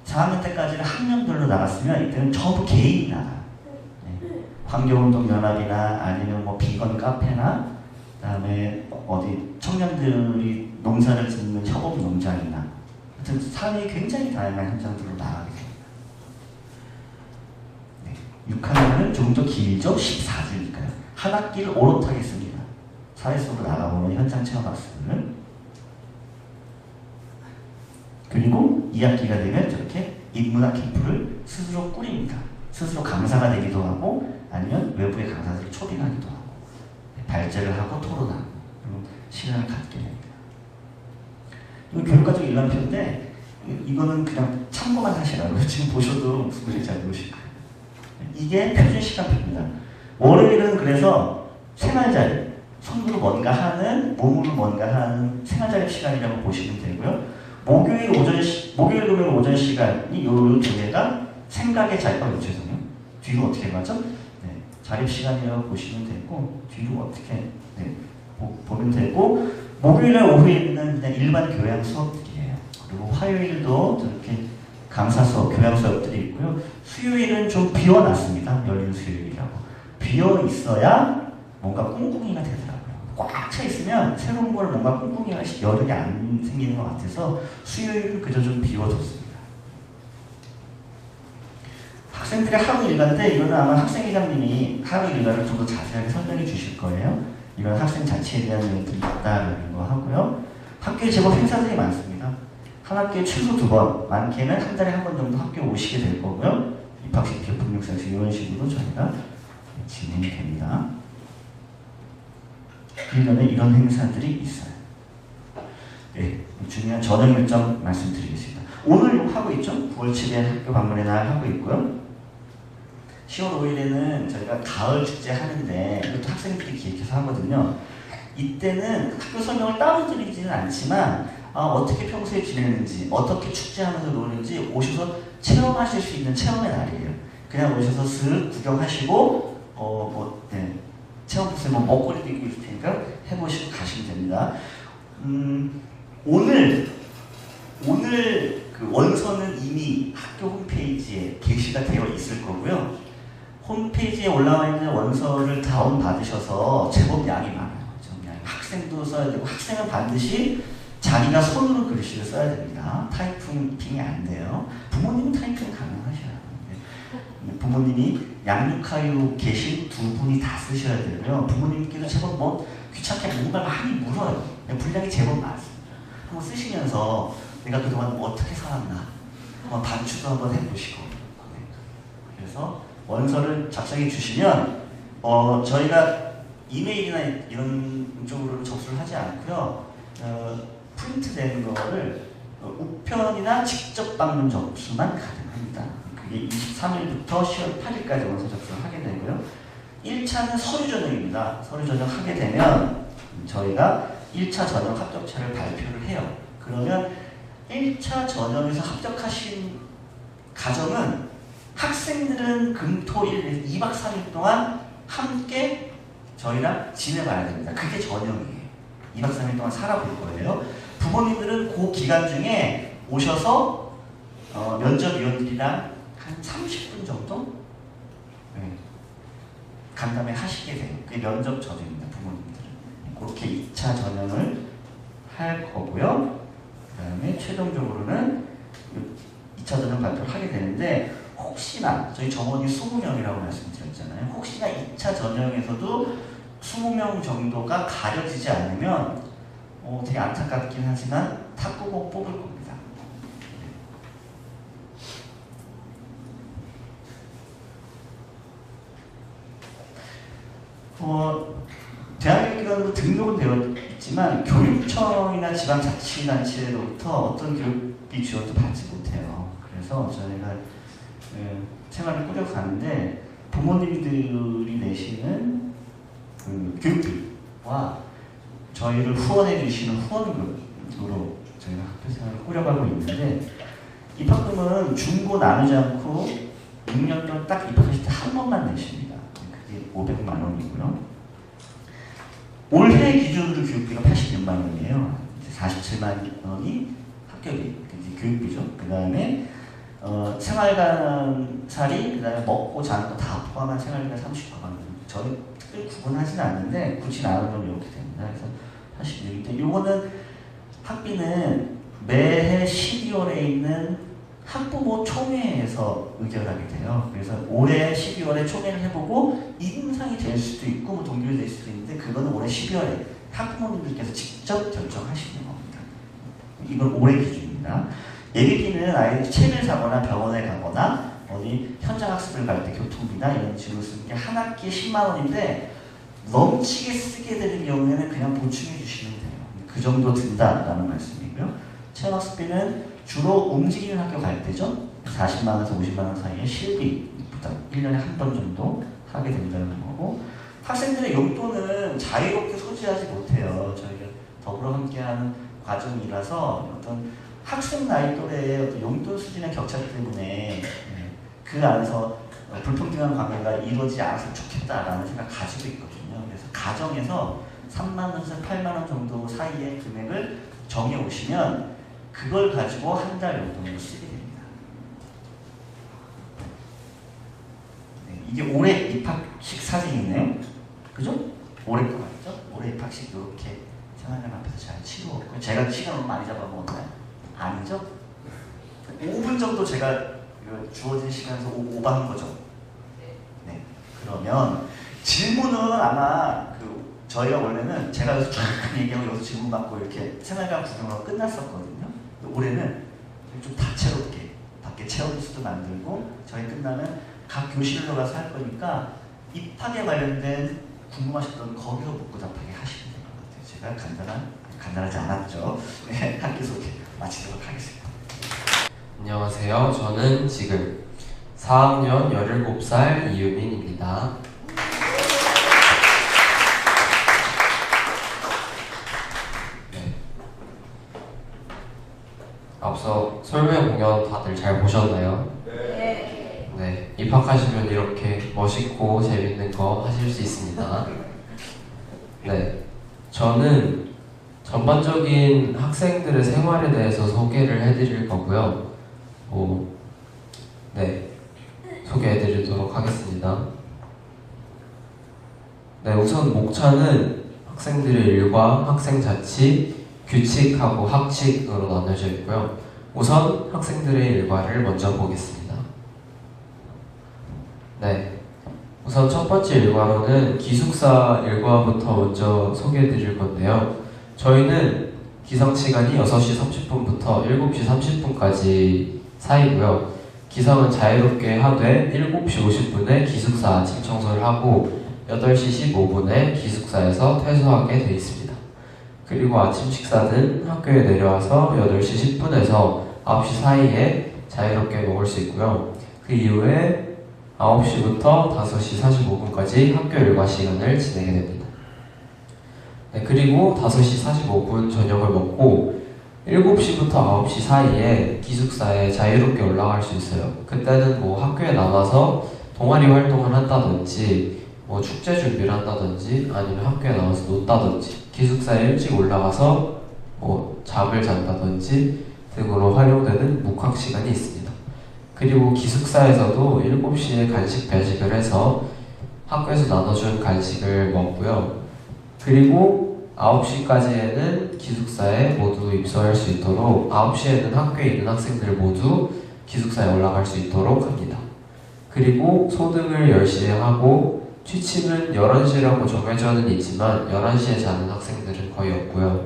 4학년 때까지는 학년별로 나갔으면 이때는 전부 개인이 나가요. 환경운동연합이나 아니면 뭐 비건 카페나 그다음에 어디 청년들이 농사를 짓는 협업농장이나 하여튼 사회의 굉장히 다양한 현장들로 나가게 됩니다. 6학년은 좀 더 길죠? 14주니까요. 한 학기를 오롯하게 씁니다. 사회 속으로 나가보는 현장 체험 학습을. 그리고 2학기가 되면 저렇게 인문학 캠프를 스스로 꾸립니다. 스스로 강사가 되기도 하고 아니면 외부의 강사들을 초빙하기도 하고 발제를 하고 토론하고 그리고 시간을 갖게 됩니다. 이거 교육과정 일람표인데 이거는 그냥 참고만 하시라고 지금 보셔도 무슨 말인지 잘 모르실 거예요. 이게 표준 시간표입니다. 월요일은 그래서 생활자립, 손으로 뭔가 하는, 몸으로 뭔가 하는 생활자립 시간이라고 보시면 되고요. 목요일, 금요일 오전 시간이 요 두 개가 생각의 자립, 죄송해요. 뒤로 어떻게 가죠? 네, 자립 시간이라고 보시면 되고, 뒤로 어떻게 보면 되고, 목요일날 오후에는 그냥 일반 교양 수업들이에요. 그리고 화요일도 저렇게 강사 수업, 교양 수업들이 있고요. 수요일은 좀 비워놨습니다. 열린 수요일이라고. 비어 있어야 뭔가 꿍꿍이가 되더라고요. 꽉 차 있으면 새로운 걸 뭔가 꿍꿍이가 여력이 안 생기는 것 같아서 수요일은 그저 좀 비워뒀습니다. 학생들의 하루 일과인데 이거는 아마 학생회장님이 하루 일과를 좀 더 자세하게 설명해 주실 거예요. 이런 학생 자치에 대한 내용들이 있다는 거 하고요. 학교에 제법 행사들이 많습니다. 한 학기에 최소 2번, 많게는 한 달에 한 번 정도 학교에 오시게 될 거고요. 입학식, 교육생식 이런 식으로 저희가 진행이 됩니다. 1년에 이런 행사들이 있어요. 네, 중요한 저녁 일정 말씀드리겠습니다. 오늘 하고 있죠? 9월 7일 학교 방문의 날 하고 있고요. 10월 5일에는 저희가 가을 축제 하는데 이것도 학생들이 기획해서 하거든요. 이때는 학교 설명을 따로 드리지는 않지만 어떻게 평소에 지내는지, 어떻게 축제하면서 노는지 오셔서 체험하실 수 있는 체험의 날이에요. 그냥 오셔서 슥 구경하시고 체험 부스에 뭐 먹거리도 있고 있을 테니까 해보시고 가시면 됩니다. 오늘 그 원서는 이미 학교 홈페이지에 게시가 되어 있을 거고요. 홈페이지에 올라와 있는 원서를 다운 받으셔서 제법 양이 많아요. 학생도 써야 되고 학생은 반드시 자기가 손으로 글씨를 써야 됩니다. 타이핑이 안 돼요. 부모님은 타이핑 가능하셔요. 부모님이 양육하유 계신 두 분이 다 쓰셔야 되고요. 부모님께도 제법 뭐 귀찮게 뭔가 많이 물어요. 분량이 제법 많습니다. 한번 쓰시면서 내가 그동안 어떻게 살았나 한번 반추도 한번 해보시고 그래서 원서를 작성해 주시면 저희가 이메일이나 이런 쪽으로 접수를 하지 않고요. 프린트된 거를 우편이나 직접 방문 접수만 가능합니다. 그게 23일부터 10월 8일까지 원서 접수를 하게 되고요. 1차는 서류 전형입니다. 서류 전형 하게 되면 저희가 1차 전형 합격자를 발표를 해요. 그러면 1차 전형에서 합격하신 가정은 학생들은 금, 토, 일, 2박 3일 동안 함께 저희랑 지내봐야 됩니다. 그게 전형이에요. 2박 3일 동안 살아볼 거예요. 부모님들은 그 기간 중에 오셔서 면접위원들이랑 한 30분 정도 간담회 하시게 돼요. 그게 면접 전형입니다. 부모님들은. 그렇게 2차 전형을 할 거고요. 그다음에 최종적으로는 2차 전형 발표를 하게 되는데 혹시나 저희 점원이 20명이라고 말씀드렸잖아요. 혹시나 2차 전형에서도 20명 정도가 가려지지 않으면 되게 안타깝긴 하지만 탁구공 뽑을 겁니다. 대학교기관으로 등록은 되어 있지만 교육청이나 지방자치단체로부터 어떤 교육비 지원도 받지 못해요. 그래서 저희가 생활을 꾸려가는데 부모님들이 내시는 그 교육비와 저희를 후원해 주시는 후원금으로 저희가 학교 생활을 꾸려가고 있는데 입학금은 중고 나누지 않고 6년 동안 딱 입학하실 때 한 번만 내십니다. 그게 500만 원이고요. 올해 기준으로 교육비가 86만 원이에요. 이제 47만 원이 학교비, 이제 교육비죠. 그 다음에 생활관살이, 그 다음에 먹고 자는 거 다 포함한 생활비가 30만 원. 저희 특별히 구분하지는 않는데 굳이 나누면 이렇게 됩니다. 그래서 86인데 요거는 학비는 매해 12월에 있는 학부모 총회에서 의결하게 돼요. 그래서 올해 12월에 총회를 해보고 인상이 될 수도 있고 동결이 될 수도 있는데 그거는 올해 12월에 학부모님들께서 직접 결정하시는 겁니다. 이건 올해 기준입니다. 예비비는 아이들이 책을 사거나 병원에 가거나 어디 현장 학습을 갈 때 교통비나 이런 식으로 쓰는 게 한 학기에 10만 원인데 넘치게 쓰게 되는 경우에는 그냥 보충해 주시면 돼요. 그 정도 든다라는 말씀이고요. 체험학습비는 주로 움직이는 학교 갈 때죠. 40만 원에서 50만 원 사이에 실비 부담 1년에 한 번 정도 하게 된다는 거고 학생들의 용돈은 자유롭게 소지하지 못해요. 저희가 더불어 함께하는 과정이라서 어떤 학생 나이 또래의 어떤 용돈 수준의 격차 때문에 그 안에서 불평등한 관계가 이루어지지 않았으면 좋겠다라는 생각 가지고 있거든요. 그래서 가정에서 3만 원에서 8만 원 정도 사이의 금액을 정해 오시면 그걸 가지고 한 달 용돈으로 쓰게 됩니다. 네, 이게 올해 입학식 사진이네요. 그죠? 올해 거 맞죠? 올해 입학식 이렇게 생활관 앞에서 잘 치루었고 제가 시간을 많이 잡아먹었나요? 아니죠? 5분 정도 제가 주어진 시간에서 오버한 거죠. 네. 그러면 질문은 아마 저희가 원래는 제가 여기서 쭉 얘기하고 여기서 질문 받고 이렇게 생활관 구경하고 끝났었거든요. 올해는 좀 다채롭게 밖에 체험수도 만들고 저희 끝나면 각 교실로 가서 할 거니까 입학에 관련된 궁금하셨던 거기서 묻고 답하게 하시면 될 것 같아요. 제가 간단하지 않았죠. 네, 학교 소개 마치도록 하겠습니다. 안녕하세요. 저는 지금 4학년 17살 이유민입니다. 네. 앞서 설명 공연 다들 잘 보셨나요? 네. 네. 입학하시면 이렇게 멋있고 재밌는 거 하실 수 있습니다. 네. 저는 전반적인 학생들의 생활에 대해서 소개를 해드릴 거고요. 네, 소개해드리도록 하겠습니다. 네, 우선 목차는 학생들의 일과 학생 자치, 규칙하고 학칙으로 나눠져 있고요. 우선 학생들의 일과를 먼저 보겠습니다. 네, 우선 첫 번째 일과로는 기숙사 일과부터 먼저 소개해드릴 건데요. 저희는 기상시간이 6시 30분부터 7시 30분까지 사이고요. 기상은 자유롭게 하되 7시 50분에 기숙사 아침 청소를 하고 8시 15분에 기숙사에서 퇴소하게 되어 있습니다. 그리고 아침 식사는 학교에 내려와서 8시 10분에서 9시 사이에 자유롭게 먹을 수 있고요. 그 이후에 9시부터 5시 45분까지 학교 일과 시간을 지내게 됩니다. 네, 그리고 5시 45분 저녁을 먹고 7시부터 9시 사이에 기숙사에 자유롭게 올라갈 수 있어요. 그때는 뭐 학교에 남아서 동아리 활동을 한다든지 뭐 축제 준비를 한다든지 아니면 학교에 나와서 놀다든지 기숙사에 일찍 올라가서 뭐 잠을 잔다든지 등으로 활용되는 묵학 시간이 있습니다. 그리고 기숙사에서도 7시에 간식 배식을 해서 학교에서 나눠준 간식을 먹고요. 그리고 9시까지에는 기숙사에 모두 입소할 수 있도록 9시에는 학교에 있는 학생들 모두 기숙사에 올라갈 수 있도록 합니다. 그리고 소등을 10시에 하고 취침은 11시라고 정해져는 있지만 11시에 자는 학생들은 거의 없고요.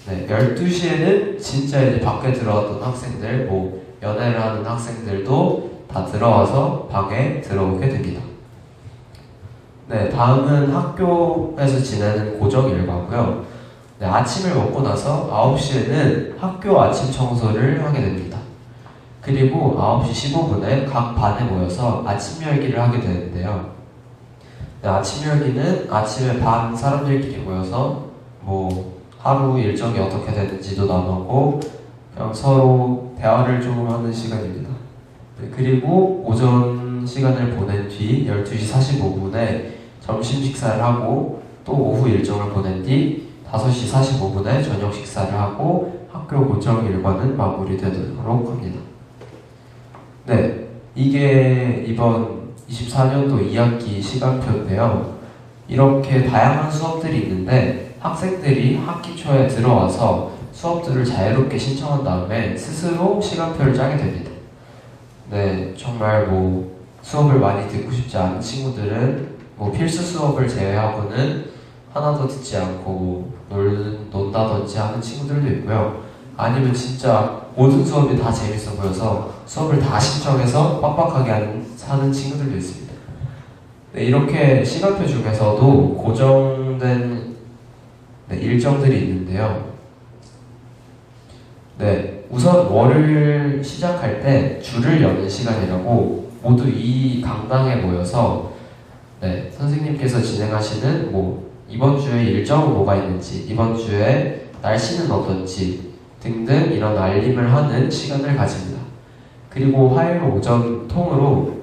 네, 12시에는 진짜 이제 밖에 들어왔던 학생들, 뭐 연애를 하는 학생들도 다 들어와서 방에 들어오게 됩니다. 네, 다음은 학교에서 지내는 고정 일과고요. 네, 아침을 먹고 나서 9시에는 학교 아침 청소를 하게 됩니다. 그리고 9시 15분에 각 반에 모여서 아침 열기를 하게 되는데요. 네, 아침 열기는 아침에 반 사람들끼리 모여서 뭐 하루 일정이 어떻게 되는지도 나누고 그냥 서로 대화를 좀 하는 시간입니다. 네, 그리고 오전 시간을 보낸 뒤 12시 45분에 점심 식사를 하고 또 오후 일정을 보낸 뒤 5시 45분에 저녁 식사를 하고 학교 고정 일과는 마무리되도록 합니다. 네, 이게 이번 24년도 2학기 시간표인데요. 이렇게 다양한 수업들이 있는데 학생들이 학기 초에 들어와서 수업들을 자유롭게 신청한 다음에 스스로 시간표를 짜게 됩니다. 네, 정말 뭐 수업을 많이 듣고 싶지 않은 친구들은 뭐 필수 수업을 제외하고는 하나도 듣지 않고 논다든지 하는 친구들도 있고요. 아니면 진짜 모든 수업이 다 재밌어 보여서 수업을 다 신청해서 빡빡하게 하는 친구들도 있습니다. 네, 이렇게 시간표 중에서도 고정된 일정들이 있는데요. 네, 우선 월을 시작할 때 줄을 여는 시간이라고 모두 이 강당에 모여서 네, 선생님께서 진행하시는 뭐 이번 주에 일정은 뭐가 있는지, 이번 주에 날씨는 어떤지 등등 이런 알림을 하는 시간을 가집니다. 그리고 화요일 오전 통으로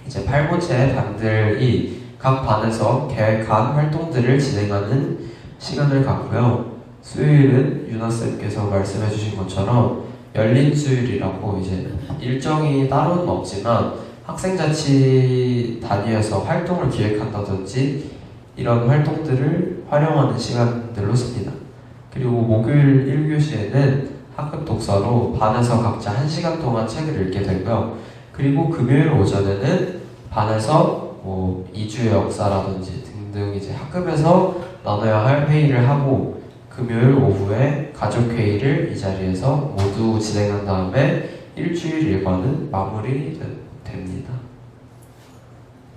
이제 8모체 반들이 각 반에서 계획한 활동들을 진행하는 시간을 갖고요. 수요일은 유나쌤께서 말씀해주신 것처럼 열린 수요일이라고 이제 일정이 따로는 없지만 학생자치 단위에서 활동을 기획한다든지 이런 활동들을 활용하는 시간들로 씁니다. 그리고 목요일 1교시에는 학급 독서로 반에서 각자 1시간 동안 책을 읽게 되고요. 그리고 금요일 오전에는 반에서 뭐 2주의 역사라든지 등등 이제 학급에서 나눠야 할 회의를 하고 금요일 오후에 가족회의를 이 자리에서 모두 진행한 다음에 일주일 일과는 마무리됩니다.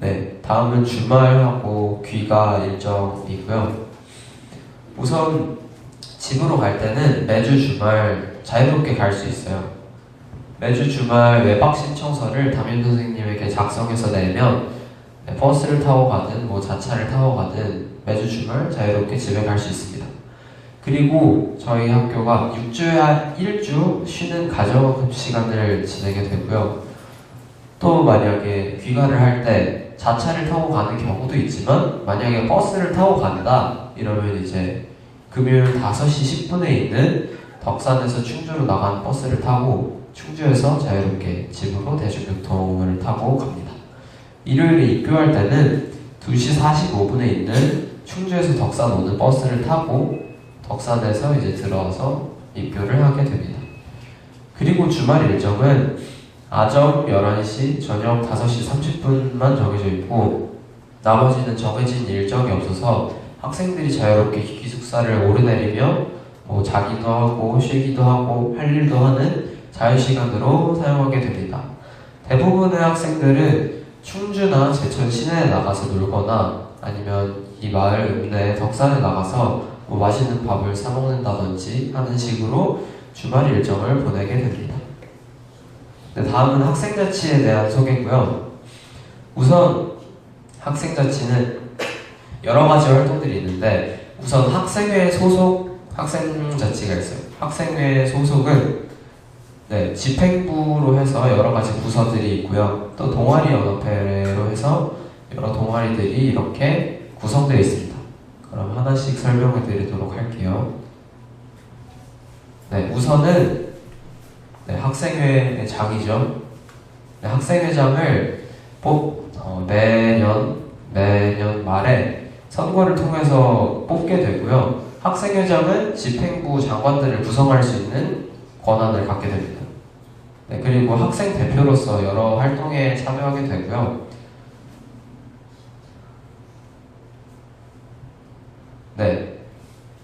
네, 다음은 주말하고 귀가 일정이고요. 우선 집으로 갈 때는 매주 주말 자유롭게 갈 수 있어요. 매주 주말 외박 신청서를 담임 선생님에게 작성해서 내면 버스를 타고 가든 뭐 자차를 타고 가든 매주 주말 자유롭게 집에 갈 수 있습니다. 그리고 저희 학교가 6주에 1주 쉬는 가정 시간을 지내게 되고요. 또 만약에 귀가를 할 때 자차를 타고 가는 경우도 있지만 만약에 버스를 타고 간다 이러면 이제 금요일 5시 10분에 있는 덕산에서 충주로 나가는 버스를 타고 충주에서 자유롭게 집으로 대중교통을 타고 갑니다. 일요일에 입교할 때는 2시 45분에 있는 충주에서 덕산 오는 버스를 타고 덕산에서 이제 들어와서 입교를 하게 됩니다. 그리고 주말 일정은 아점 11시, 저녁 5시 30분만 정해져 있고 나머지는 정해진 일정이 없어서 학생들이 자유롭게 기숙사를 오르내리며 뭐 자기도 하고 쉬기도 하고 할 일도 하는 자유시간으로 사용하게 됩니다. 대부분의 학생들은 충주나 제천 시내에 나가서 놀거나 아니면 이 마을 읍내 덕산에 나가서 뭐 맛있는 밥을 사 먹는다든지 하는 식으로 주말 일정을 보내게 됩니다. 네, 다음은 학생자치에 대한 소개고요. 우선 학생자치는 여러 가지 활동들이 있는데 우선 학생회 소속 학생자치가 있어요. 학생회 소속은 네, 집행부로 해서 여러 가지 부서들이 있고요. 또 동아리 연합회로 해서 여러 동아리들이 이렇게 구성되어 있습니다. 그럼 하나씩 설명을 드리도록 할게요. 네, 우선은 학생회 장이죠. 네, 학생회장을 매년 말에 선거를 통해서 뽑게 되고요. 학생회장은 집행부 장관들을 구성할 수 있는 권한을 갖게 됩니다. 네, 그리고 학생 대표로서 여러 활동에 참여하게 되고요. 네,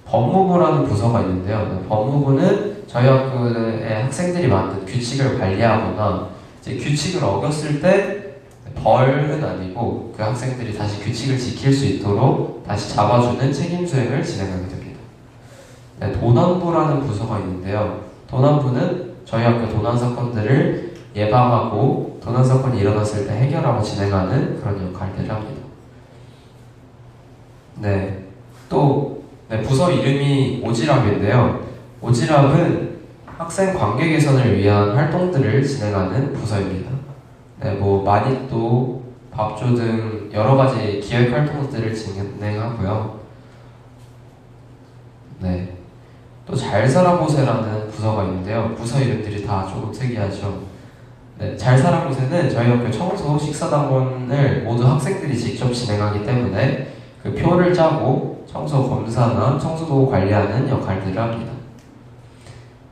법무부라는 부서가 있는데요. 네, 법무부는 저희 학교의 학생들이 만든 규칙을 관리하거나 이제 규칙을 어겼을 때 벌은 아니고 그 학생들이 다시 규칙을 지킬 수 있도록 다시 잡아주는 책임 수행을 진행하게 됩니다. 네, 도난부라는 부서가 있는데요. 도난부는 저희 학교 도난 사건들을 예방하고 도난 사건이 일어났을 때 해결하고 진행하는 그런 역할들을 합니다. 네, 또 네, 부서 이름이 오지랖인데요. 오지랖은 학생 관계 개선을 위한 활동들을 진행하는 부서입니다. 네, 뭐 마니또, 밥조 등 여러 가지 기획 활동들을 진행하고요. 네, 또 잘살아보세라는 부서가 있는데요. 부서 이름들이 다 조금 특이하죠. 네, 잘살아보세는 저희 학교 청소 식사당번을 모두 학생들이 직접 진행하기 때문에 그 표를 짜고 청소 검사나 청소도 관리하는 역할들을 합니다.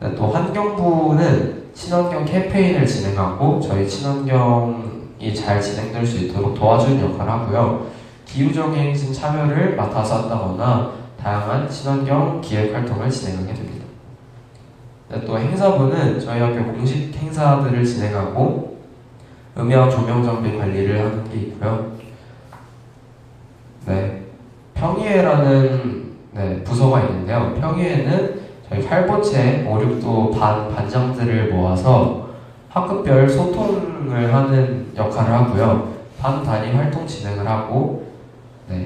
네, 또 환경부는 친환경 캠페인을 진행하고 저희 친환경이 잘 진행될 수 있도록 도와주는 역할을 하고요. 기후정행 참여를 맡아서 한다거나 다양한 친환경 기획 활동을 진행하게 됩니다. 네, 또 행사부는 저희 학교 공식 행사들을 진행하고 음향 조명 장비 관리를 하는 게 있고요. 네, 평의회라는 부서가 있는데요. 평의회는 저희 8보체 5, 6도 반장들을 모아서 학급별 소통을 하는 역할을 하고요. 반 단위 활동 진행을 하고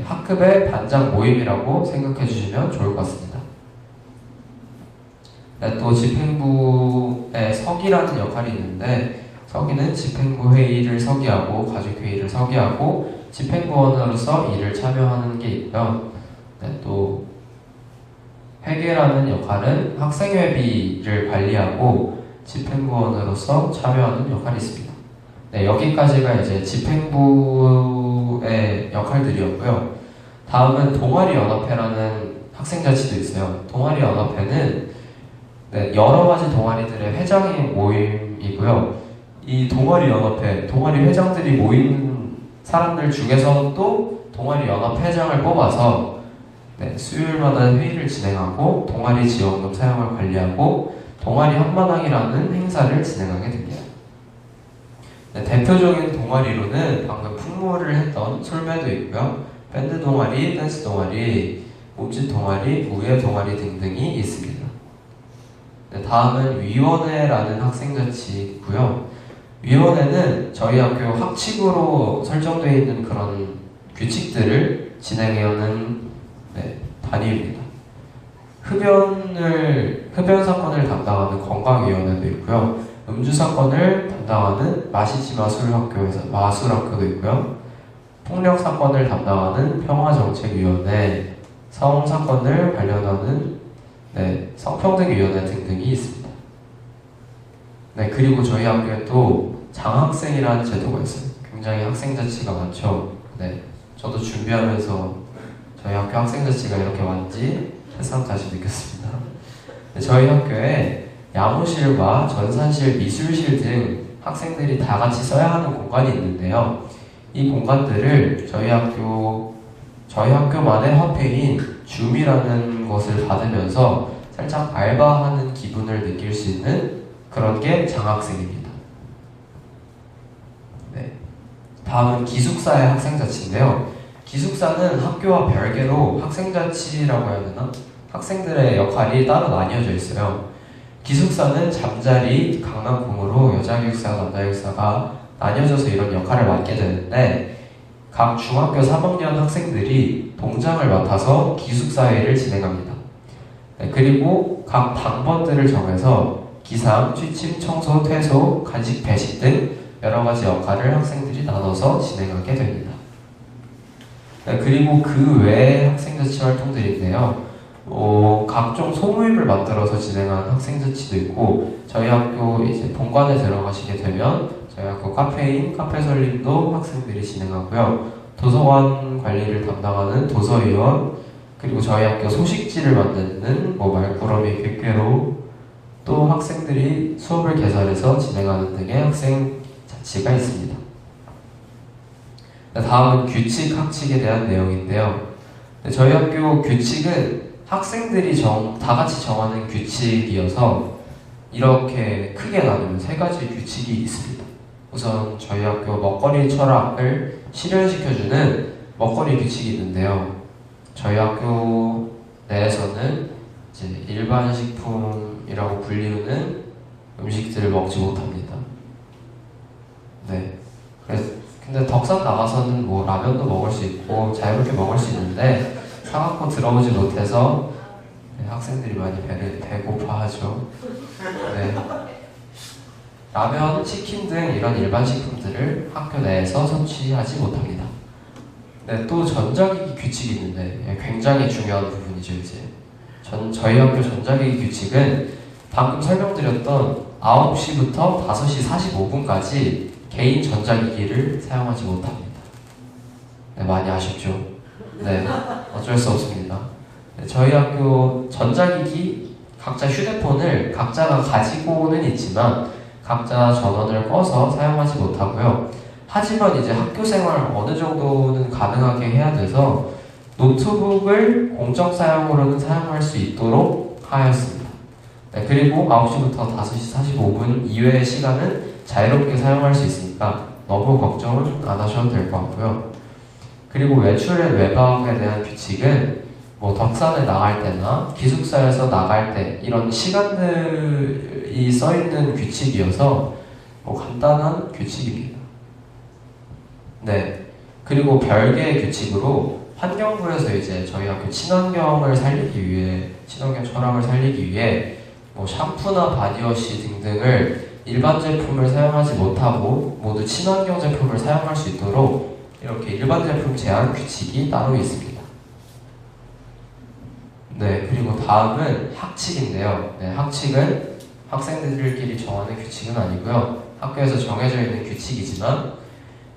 학급의 반장 모임이라고 생각해 주시면 좋을 것 같습니다. 네, 또 집행부에 서기라는 역할이 있는데 서기는 집행부 회의를 서기하고 가족회의를 서기하고 집행부원으로서 일을 참여하는 게 있고요. 네, 또 회계라는 역할은 학생회비를 관리하고 집행부원으로서 참여하는 역할이 있습니다. 네, 여기까지가 이제 집행부의 역할들이었고요. 다음은 동아리연합회라는 학생자치도 있어요. 동아리연합회는 여러 가지 동아리들의 회장의 모임이고요. 이 동아리연합회, 동아리 회장들이 모인 사람들 중에서 또 동아리연합회장을 뽑아서 수요일마다 회의를 진행하고 동아리 지원금 사용을 관리하고 동아리 한마당이라는 행사를 진행하게 됩니다. 대표적인 동아리로는 방금 풍물을 했던 솔매도 있고요. 밴드 동아리, 댄스 동아리, 몸짓 동아리, 우예 동아리 등등이 있습니다. 다음은 위원회라는 학생자치고요. 위원회는 저희 학교 학칙으로 설정되어 있는 그런 규칙들을 진행해오는 단위입니다. 흡연 사건을 담당하는 건강위원회도 있고요. 음주 사건을 담당하는 마시지 마술학교도 있고요. 폭력 사건을 담당하는 평화정책위원회, 성 사건을 관련하는 성평등위원회 등등이 있습니다. 그리고 저희 학교에 또 장학생이라는 제도가 있어요. 굉장히 학생자치가 많죠. 저도 준비하면서 저희 학교 학생자치가 이렇게 많은지 새삼 다시 느꼈습니다. 저희 학교에 야무실과 전산실, 미술실 등 학생들이 다 같이 써야 하는 공간이 있는데요. 이 공간들을 저희 학교만의 화폐인 줌이라는 것을 받으면서 살짝 알바하는 기분을 느낄 수 있는 그런 게 장학생입니다. 다음은 기숙사의 학생자치인데요. 기숙사는 학교와 별개로 학생자치라고 해야 되나? 학생들의 역할이 따로 나뉘어져 있어요. 기숙사는 잠자리, 강남공으로 여자 기숙사, 남자 기숙사가 나뉘어져서 이런 역할을 맡게 되는데 각 중학교 3학년 학생들이 동장을 맡아서 기숙사회를 진행합니다. 그리고 각 당번들을 정해서 기상, 취침, 청소, 퇴소, 간식, 배식 등 여러 가지 역할을 학생들이 나눠서 진행하게 됩니다. 그리고 그 외에 학생자치 활동들인데요. 각종 소모임을 만들어서 진행하는 학생자치도 있고 저희 학교 이제 본관에 들어가시게 되면 저희 학교 카페인 카페 설립도 학생들이 진행하고요. 도서관 관리를 담당하는 도서위원, 그리고 저희 학교 소식지를 만드는 뭐 말꾸러미 꾀꾀로, 또 학생들이 수업을 개설해서 진행하는 등의 학생 자치가 있습니다. 다음은 규칙, 학칙에 대한 내용인데요. 저희 학교 규칙은 학생들이 다 같이 정하는 규칙이어서 이렇게 크게 나누면 세 가지 규칙이 있습니다. 우선 저희 학교 먹거리 철학을 실현시켜주는 먹거리 규칙이 있는데요. 저희 학교 내에서는 이제 일반 식품이라고 불리우는 음식들을 먹지 못합니다. 네. 근데 덕산 나가서는 뭐 라면도 먹을 수 있고 자유롭게 먹을 수 있는데 사갖고 들어오지 못해서 학생들이 많이 배고파하죠. 네. 라면, 치킨 등 이런 일반 식품들을 학교 내에서 섭취하지 못합니다. 네, 또 전자기기 규칙이 있는데 굉장히 중요한 부분이죠. 이제 저희 학교 전자기기 규칙은 방금 설명드렸던 9시부터 5시 45분까지 개인 전자기기를 사용하지 못합니다. 네, 많이 아쉽죠? 네, 어쩔 수 없습니다. 네, 저희 학교 전자기기, 각자 휴대폰을 각자가 가지고는 있지만 각자 전원을 꺼서 사용하지 못하고요. 하지만 이제 학교 생활 어느 정도는 가능하게 해야 돼서 노트북을 공적 사용으로는 사용할 수 있도록 하였습니다. 네, 그리고 9시부터 5시 45분 이외의 시간은 자유롭게 사용할 수 있으니까 너무 걱정은 안 하셔도 될 것 같고요. 그리고 외출의 외박에 대한 규칙은 뭐 덕산에 나갈 때나 기숙사에서 나갈 때 이런 시간들이 써있는 규칙이어서 뭐 간단한 규칙입니다. 네. 그리고 별개의 규칙으로 환경부에서 이제 저희 학교 친환경 철학을 살리기 위해 뭐 샴푸나 바디워시 등등을 일반 제품을 사용하지 못하고 모두 친환경 제품을 사용할 수 있도록 이렇게 일반 제품 제한 규칙이 따로 있습니다. 네, 그리고 다음은 학칙인데요. 네, 학칙은 학생들끼리 정하는 규칙은 아니고요. 학교에서 정해져 있는 규칙이지만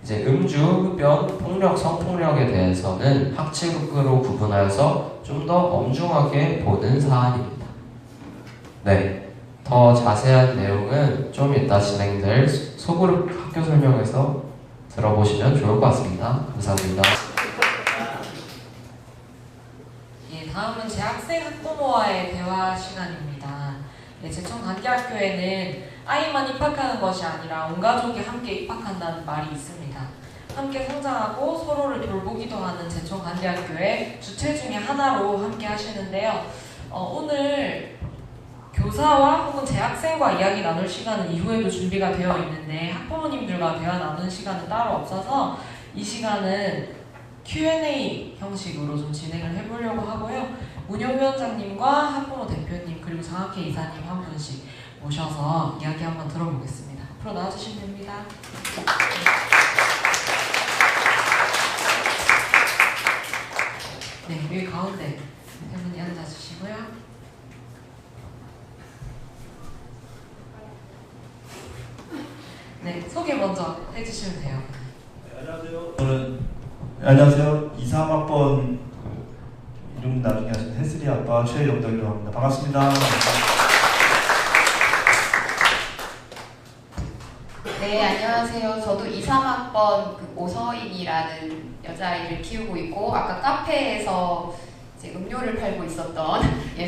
이제 음주, 흡연, 폭력, 성폭력에 대해서는 학칙으로 구분하여서 좀 더 엄중하게 보는 사안입니다. 네, 더 자세한 내용은 좀 이따 진행될 소그룹 학교 설명에서 들어보시면 좋을 것 같습니다. 감사합니다. 예, 다음은 제 학생 학부모와의 대화 시간입니다. 네, 제천관계학교에는 아이만 입학하는 것이 아니라 온 가족이 함께 입학한다는 말이 있습니다. 함께 성장하고 서로를 돌보기도 하는 제천관계학교의 주체 중에 하나로 함께 하시는데요. 오늘 교사와 혹은 재학생과 이야기 나눌 시간은 이후에도 준비가 되어 있는데 학부모님들과 대화 나누는 시간은 따로 없어서 이 시간은 Q&A 형식으로 좀 진행을 해보려고 하고요. 운영위원장님과 학부모 대표님 그리고 장학회 이사님 한 분씩 모셔서 이야기 한번 들어보겠습니다. 앞으로 나와주시면 됩니다. 네, 여기 가운데 세 분이 앉아주시고요. 네, 소개 먼저 해주시면 돼요. 네, 안녕하세요. 2, 3학번 이름 나중에 하신 혜슬이 아빠 최영덕이라고 합니다. 반갑습니다. 네, 안녕하세요. 저도 2, 3학번 오서인이라는 여자아이를 키우고 있고 아까 카페에서 이제 음료를 팔고 있었던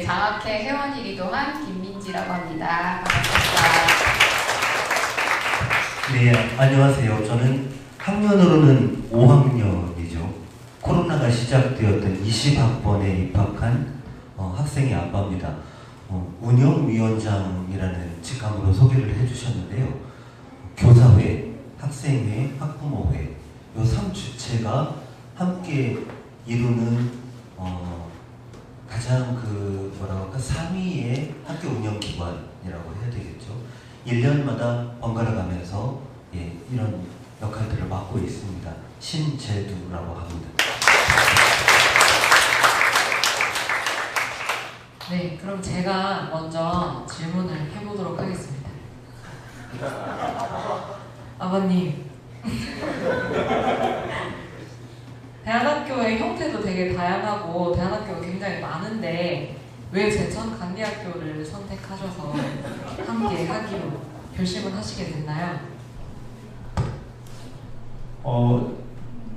장학회 회원이기도 한 김민지라고 합니다. 반갑습니다. 네, 안녕하세요. 저는 학년으로는 5학년이죠. 코로나가 시작되었던 20학번에 입학한 학생의 아빠입니다. 운영위원장이라는 직함으로 소개를 해주셨는데요. 교사회, 학생회, 학부모회 이 3주체가 함께 이루는 가장 상위의 학교 운영기관이라고 해야 되겠죠. 1년마다 번갈아 가면서 이런 역할들을 맡고 있습니다. 신재두라고 합니다. 네, 그럼 제가 먼저 질문을 해보도록 하겠습니다. 아버님, 대안학교의 형태도 되게 다양하고 대안학교가 굉장히 많은데 왜 제천 간디학교를 선택하셔서 함께 하기로 결심을 하시게 됐나요?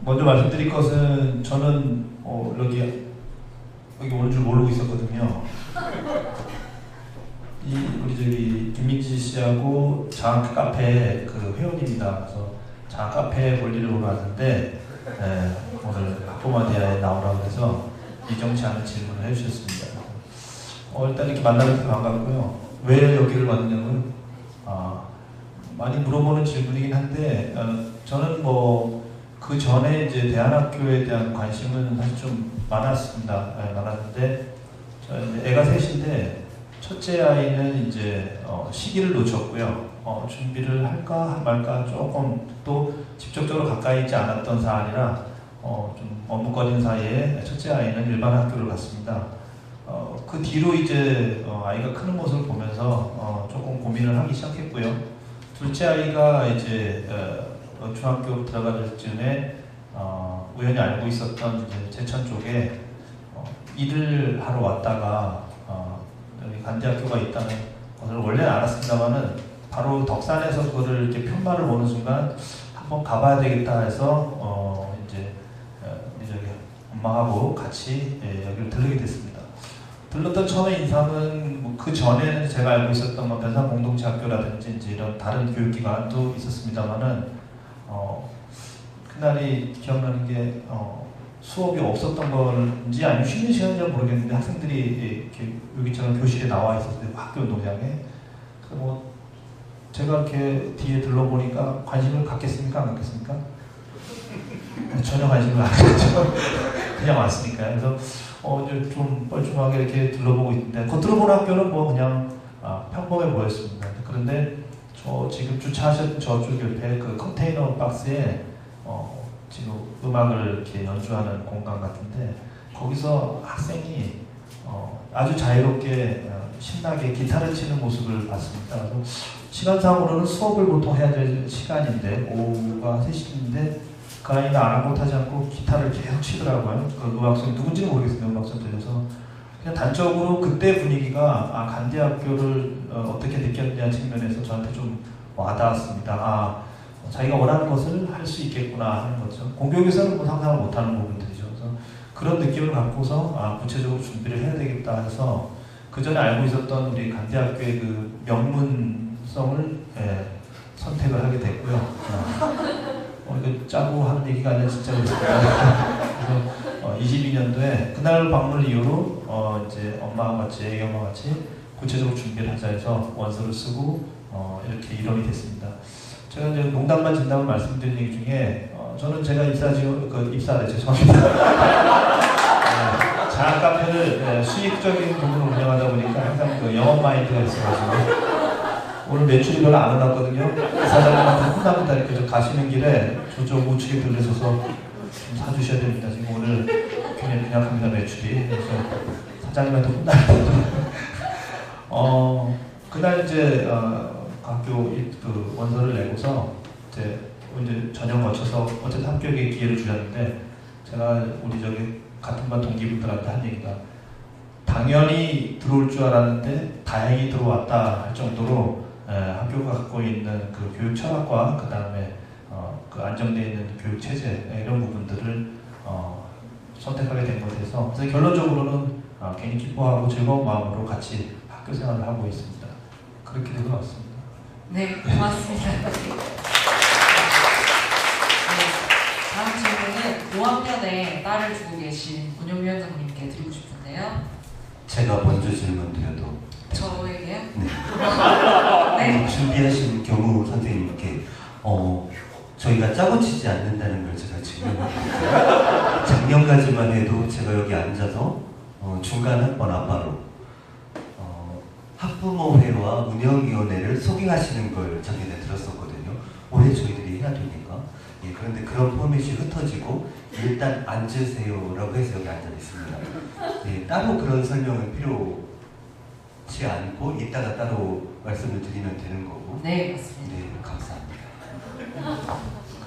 먼저 말씀드릴 것은 저는 여기 오는 줄 모르고 있었거든요. 우리 저기 김민지 씨하고 장학 카페 그 회원입니다. 그래서 장학 카페 볼일을 보러 왔는데 오늘 학부모대학에 나오라고 해서 이정치 않은 질문을 해주셨습니다. 일단 이렇게 만나서 반갑고요. 왜 여기를 왔냐면 많이 물어보는 질문이긴 한데 저는 그 전에 이제 대안학교에 대한 관심은 사실 좀 많았습니다. 많았는데 저 이제 애가 셋인데 첫째 아이는 이제 시기를 놓쳤고요. 준비를 할까 말까 조금 또 직접적으로 가까이 있지 않았던 사안이라 좀 머뭇거리는 사이에 첫째 아이는 일반 학교를 갔습니다. 그 뒤로 이제 아이가 크는 모습을 보면서 조금 고민을 하기 시작했고요. 둘째 아이가 이제 중학교 들어갈 즈음에 우연히 알고 있었던 이제 제천 쪽에 일을 하러 왔다가 여기 간디학교가 있다는 것을 원래는 알았습니다만은 바로 덕산에서 그거를 이렇게 편말을 보는 순간 한번 가봐야 되겠다 해서 이제 저기 엄마하고 같이 여기를 들르게 됐습니다. 들렀던 처음에 인상은 그 전에는 제가 알고 있었던 변산 공동체 학교라든지 이제 이런 다른 교육기관도 있었습니다만은 그날이 기억나는 게 수업이 없었던 건지 아니면 쉬는 시간인지 모르겠는데 학생들이 이렇게 여기처럼 교실에 나와 있었어요. 학교 운동장에. 제가 이렇게 뒤에 들러보니까 관심을 갖겠습니까? 안 갖겠습니까? 전혀 관심을 안 갖죠. 그냥 왔으니까. 그래서 이제 좀 뻘쭘하게 이렇게 둘러보고 있는데 겉으로 보는 학교는 그냥 평범해 보였습니다. 그런데 저 지금 주차하셨던 저쪽 옆에 그 컨테이너 박스에 지금 음악을 이렇게 연주하는 공간 같은데 거기서 학생이 아주 자유롭게 신나게 기타를 치는 모습을 봤습니다. 그래서 시간상으로는 수업을 보통 해야 될 시간인데 오후가 3시인데 그 아이는 아랑곳하지 않고 기타를 계속 치더라고요. 그 음악소리 누군지는 모르겠습니다. 음악소리 들려서 그냥 단적으로 그때 분위기가 간디학교를 어떻게 느꼈냐 측면에서 저한테 좀 와닿았습니다. 자기가 원하는 것을 할 수 있겠구나 하는 거죠. 공교육에서는 상상을 못하는 부분들이죠. 그래서 그런 느낌을 갖고서 구체적으로 준비를 해야 되겠다 해서 그 전에 알고 있었던 우리 간디학교의 그 명문성을 선택을 하게 됐고요. 이거 짜고 하는 얘기가 아니라 진짜로 그래서 22년도에 그날 방문을 이후로 이제 엄마와 같이 애기 엄마와 같이 구체적으로 준비를 하자 해서 원서를 쓰고 이렇게 이론이 됐습니다. 제가 이제 농담만 진담을 말씀드린 얘기 중에 저는 제가 죄송합니다. 장학 카페를 수익적인 부분을 운영하다 보니까 항상 그 영업 마인드가 있어가지고 오늘 매출이 별로 안 올랐거든요. 사장님한테 혼납니다. 이렇게 좀 가시는 길에 저쪽 우측에 들르셔서 좀 사주셔야 됩니다. 지금 오늘 굉장히 빈약합니다. 매출이. 그래서 사장님한테 혼납니다. 그날 이제 학교 그 원서를 내고서 이제 전형 거쳐서 어쨌든 합격의 기회를 주셨는데 제가 우리 저기 같은 반 동기분들한테 한 얘기가 당연히 들어올 줄 알았는데 다행히 들어왔다 할 정도로 학교가 갖고 있는 그 교육 철학과 그 다음에 그 안정되어 있는 교육 체제 이런 부분들을 선택하게 된 것에서 그래서 결론적으로는 굉장히 기뻐하고 즐거운 마음으로 같이 학교 생활을 하고 있습니다. 그렇게 된 것 같습니다. 네, 고맙습니다. 다음 질문은 5학년에 딸을 두고 계신 운영위원장님께 드리고 싶은데요. 제가 먼저 질문 드려도 저에게요? 네. 준비하신 교무 선생님께 저희가 짜고 치지 않는다는 걸 제가 증명했거든요. 작년까지만 해도 제가 여기 앉아서 중간 학번 아빠로 학부모회와 운영위원회를 소개하시는 걸 작년에 들었었거든요. 올해 저희들이 해야 되니까. 그런데 그런 포맷이 흩어지고 일단 앉으세요라고 해서 여기 앉아 있습니다. 따로 그런 설명은 필요치 않고 이따가 따로 말씀을 드리면 되는 거고. 네, 맞습니다. 네, 감사합니다.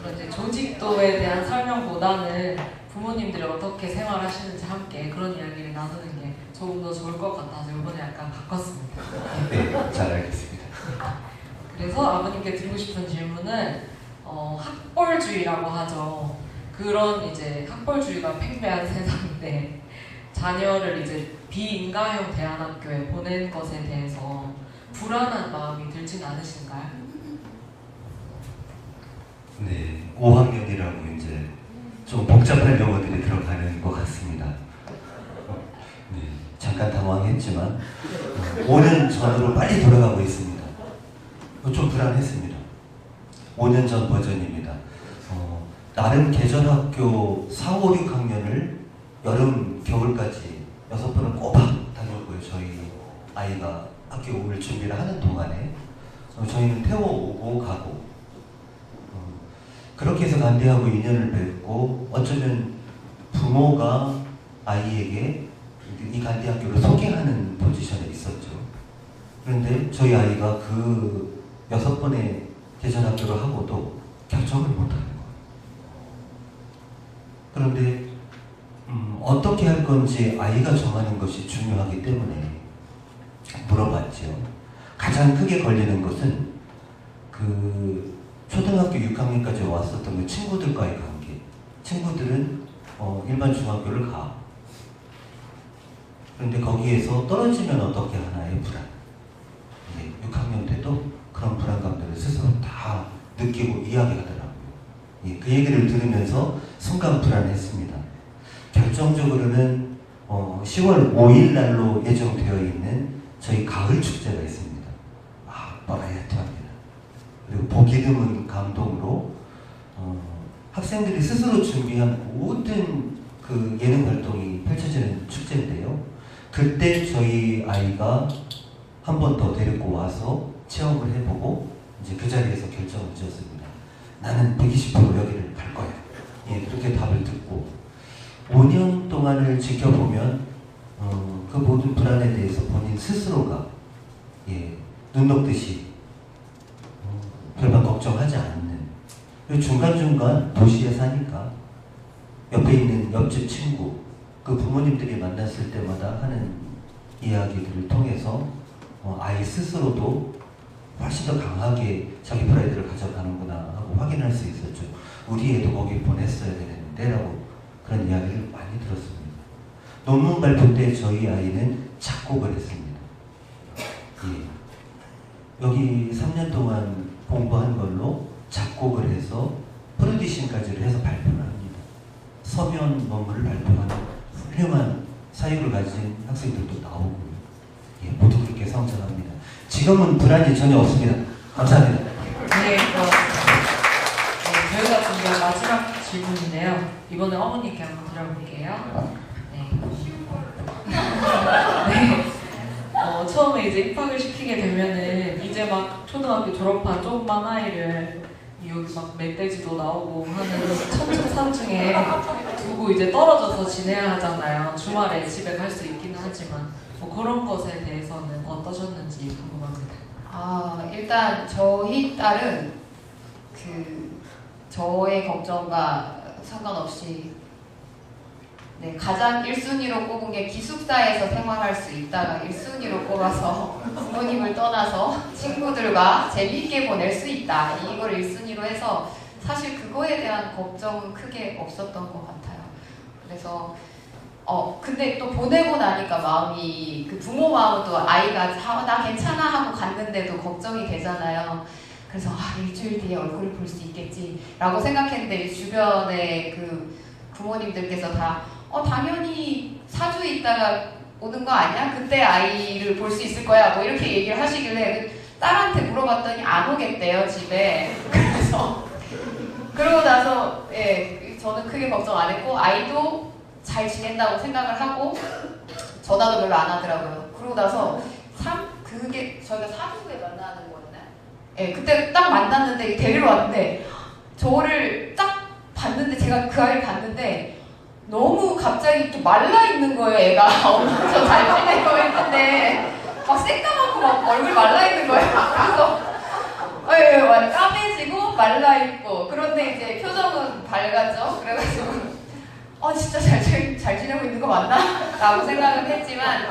그런 이제 조직도에 대한 설명보다는 부모님들이 어떻게 생활하시는지 함께 그런 이야기를 나누는 게 조금 더 좋을 것 같아서 이번에 약간 바꿨습니다. 네, 잘 알겠습니다. 그래서 아버님께 드리고 싶은 질문은 학벌주의라고 하죠. 그런 이제 학벌주의가 팽배한 세상인데 자녀를 이제 비인가형 대안학교에 보낸 것에 대해서 불안한 마음이 들진 않으신가요? 네, 5학년이라고 이제 좀 복잡한 용어들이 들어가는 것 같습니다. 네, 잠깐 당황했지만 5년 전으로 빨리 돌아가고 있습니다. 좀 불안했습니다. 5년 전 버전입니다. 나름 계절학교 4, 5, 6학년을 여름, 겨울까지 6번을 꼬박 다녔고요. 저희 아이가 학교 올 준비를 하는 동안에 저희는 태워오고 가고 그렇게 해서 간대하고 인연을 맺고 어쩌면 부모가 아이에게 이 간대학교를 소개하는 포지션에 있었죠. 그런데 저희 아이가 그 6번의 계절학교를 하고도 결정을 못하는 거예요. 그런데 어떻게 할 건지 아이가 정하는 것이 중요하기 때문에 물어봤죠. 가장 크게 걸리는 것은 그 초등학교 6학년까지 왔었던 그 친구들과의 관계. 친구들은 일반 중학교를 가. 그런데 거기에서 떨어지면 어떻게 하나의 불안. 6학년 때도 그런 불안감들을 스스로 다 느끼고 이야기하더라고요. 그 얘기를 들으면서 순간 불안했습니다. 결정적으로는 10월 5일 날로 예정되어 있는 저희 가을 축제가 있습니다. 버라이어티 합니다. 그리고 보기 드문 감동으로 학생들이 스스로 준비한 모든 그 예능 활동이 펼쳐지는 축제인데요. 그때 저희 아이가 한 번 더 데리고 와서 체험을 해보고 이제 그 자리에서 결정을 지었습니다. 나는 120% 여기를 갈 거야. 그렇게 답을 듣고 5년 동안을 지켜보면 그 모든 불안에 대해서 본인 스스로가 눈 녹듯이 별반 걱정하지 않는, 중간중간 도시에 사니까 옆에 있는 옆집 친구, 그 부모님들이 만났을 때마다 하는 이야기들을 통해서 아이 스스로도 훨씬 더 강하게 자기 프라이드를 가져가는구나 하고 확인할 수 있었죠. 우리 애도 거기 보냈어야 되는데 라고 그런 이야기를 많이 들었습니다. 논문 발표 때 저희 아이는 작곡을 했습니다. 여기 3년 동안 공부한 걸로 작곡을 해서 프로듀싱까지를 해서 발표를 합니다. 서면 논문을 발표하는 훌륭한 사유를 가진 학생들도 나오고요. 모두 그렇게 성장합니다. 지금은 불안이 전혀 없습니다. 감사합니다. 네, 저희가 준비한 마지막 질문인데요. 이번에 어머니께 한번 드려볼게요. 네. 처음에 이제 입학을 시키게 되면은 이제 막 초등학교 졸업한 조그만 아이를 여기 막 멧돼지도 나오고 하는 천층산층에 두고 이제 떨어져서 지내야 하잖아요. 주말에 집에 갈 수 있기는 하지만 그런 것에 대해서는 어떠셨는지 궁금합니다. 일단 저희 딸은 저의 걱정과 상관없이 가장 1순위로 꼽은 게 기숙사에서 생활할 수 있다가 1순위로 꼽아서 부모님을 떠나서 친구들과 재미있게 보낼 수 있다. 이걸 1순위로 해서 사실 그거에 대한 걱정은 크게 없었던 것 같아요. 그래서 근데 또 보내고 나니까 마음이 부모 마음은 또 아이가 나 괜찮아 하고 갔는데도 걱정이 되잖아요. 그래서 일주일 뒤에 얼굴을 볼 수 있겠지 라고 생각했는데 주변에 부모님들께서 다 당연히 4주 있다가 오는 거 아니야? 그때 아이를 볼 수 있을 거야 뭐 이렇게 얘기를 하시길래 딸한테 물어봤더니 안 오겠대요 집에. 그래서 그러고 나서 저는 크게 걱정 안 했고 아이도 잘 지낸다고 생각을 하고 전화도 별로 안 하더라고요. 그러고 나서 그게 저희가 4주 후에 만나는 거였나요? 그때 딱 만났는데 데리러 왔는데 저를 딱 봤는데 제가 그 아이를 봤는데 너무 갑자기 또 말라있는 거예요. 애가 엄청 잘 지내고 있는데 막 새까맣고 막 얼굴 말라있는 거예요. 그래서 까매지고 말라있고 그런데 이제 표정은 밝았죠. 그래가지고 진짜 잘 지내고 있는 거 맞나? 라고 생각은 했지만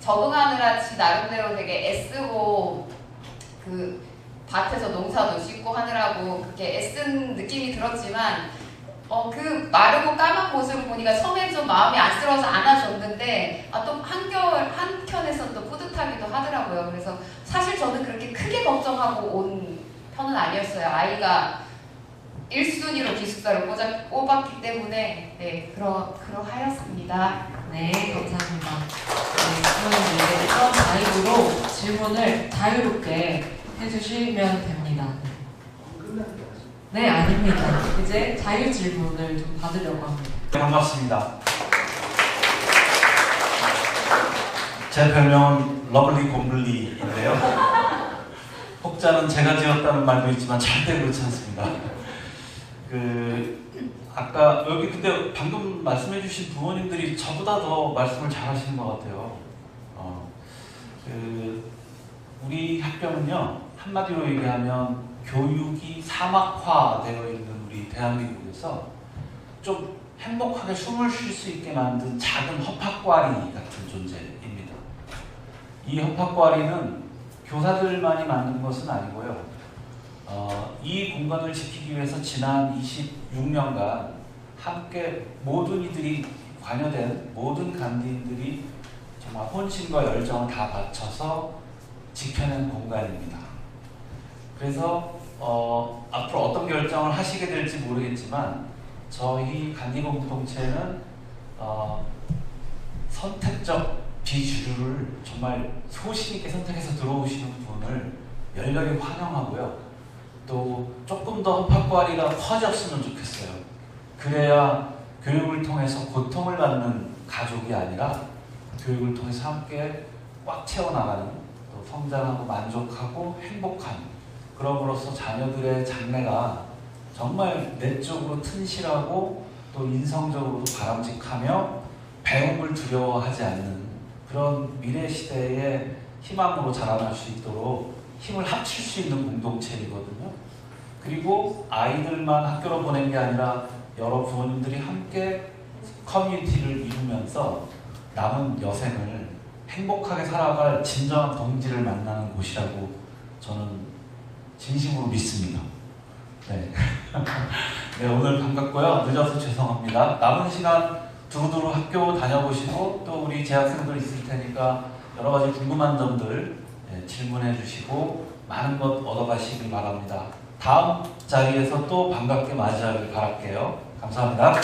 적응하느라 지 나름대로 되게 애쓰고 밭에서 농사도 짓고 하느라고 그렇게 애쓴 느낌이 들었지만 그 마르고 까만 모습을 보니까 처음엔 좀 마음이 안쓰러워서 안아줬는데 또 한켠에서 또 뿌듯하기도 하더라고요. 그래서 사실 저는 그렇게 크게 걱정하고 온 편은 아니었어요. 아이가 1순위로 기숙사를 꼽았기 때문에 그러하였습니다. 네, 감사합니다. 그러면 이제 이런 자유로 질문을 자유롭게 해주시면 됩니다. 네, 아닙니다. 이제 자유 질문을 좀 받으려고 합니다. 반갑습니다. 제 별명은 러블리 곰블리인데요. 혹자는 제가 지었다는 말도 있지만 절대 그렇지 않습니다. 아까 여기 근데 방금 말씀해주신 부모님들이 저보다 더 말씀을 잘하시는 것 같아요. 우리 학교는요, 한마디로 얘기하면 교육이 사막화되어 있는 우리 대한민국에서 좀 행복하게 숨을 쉴 수 있게 만든 작은 허팝과리 같은 존재입니다. 이 허팝과리는 교사들만이 만든 것은 아니고요. 이 공간을 지키기 위해서 지난 26년간 함께 모든 이들이 관여된 모든 간디인들이 정말 혼신과 열정을 다 바쳐서 지켜낸 공간입니다. 그래서 앞으로 어떤 결정을 하시게 될지 모르겠지만 저희 간디 공동체는 선택적 비주류를 정말 소신 있게 선택해서 들어오시는 분을 열렬히 환영하고요. 또 조금 더 허팝과리가 커졌으면 좋겠어요. 그래야 교육을 통해서 고통을 받는 가족이 아니라 교육을 통해서 함께 꽉 채워나가는, 또 성장하고 만족하고 행복한, 그럼으로써 자녀들의 장래가 정말 내적으로 튼실하고 또 인성적으로도 바람직하며 배움을 두려워하지 않는 그런 미래 시대의 희망으로 자라날 수 있도록 힘을 합칠 수 있는 공동체이거든요. 그리고 아이들만 학교로 보낸 게 아니라 여러 부모님들이 함께 커뮤니티를 이루면서 남은 여생을 행복하게 살아갈 진정한 동지를 만나는 곳이라고 저는 진심으로 믿습니다. 네. 네, 오늘 반갑고요. 늦어서 죄송합니다. 남은 시간 두루두루 학교 다녀보시고 또 우리 재학생들 있을 테니까 여러 가지 궁금한 점들 질문해 주시고 많은 것 얻어가시길 바랍니다. 다음 자리에서 또 반갑게 맞이하길 바랄게요. 감사합니다.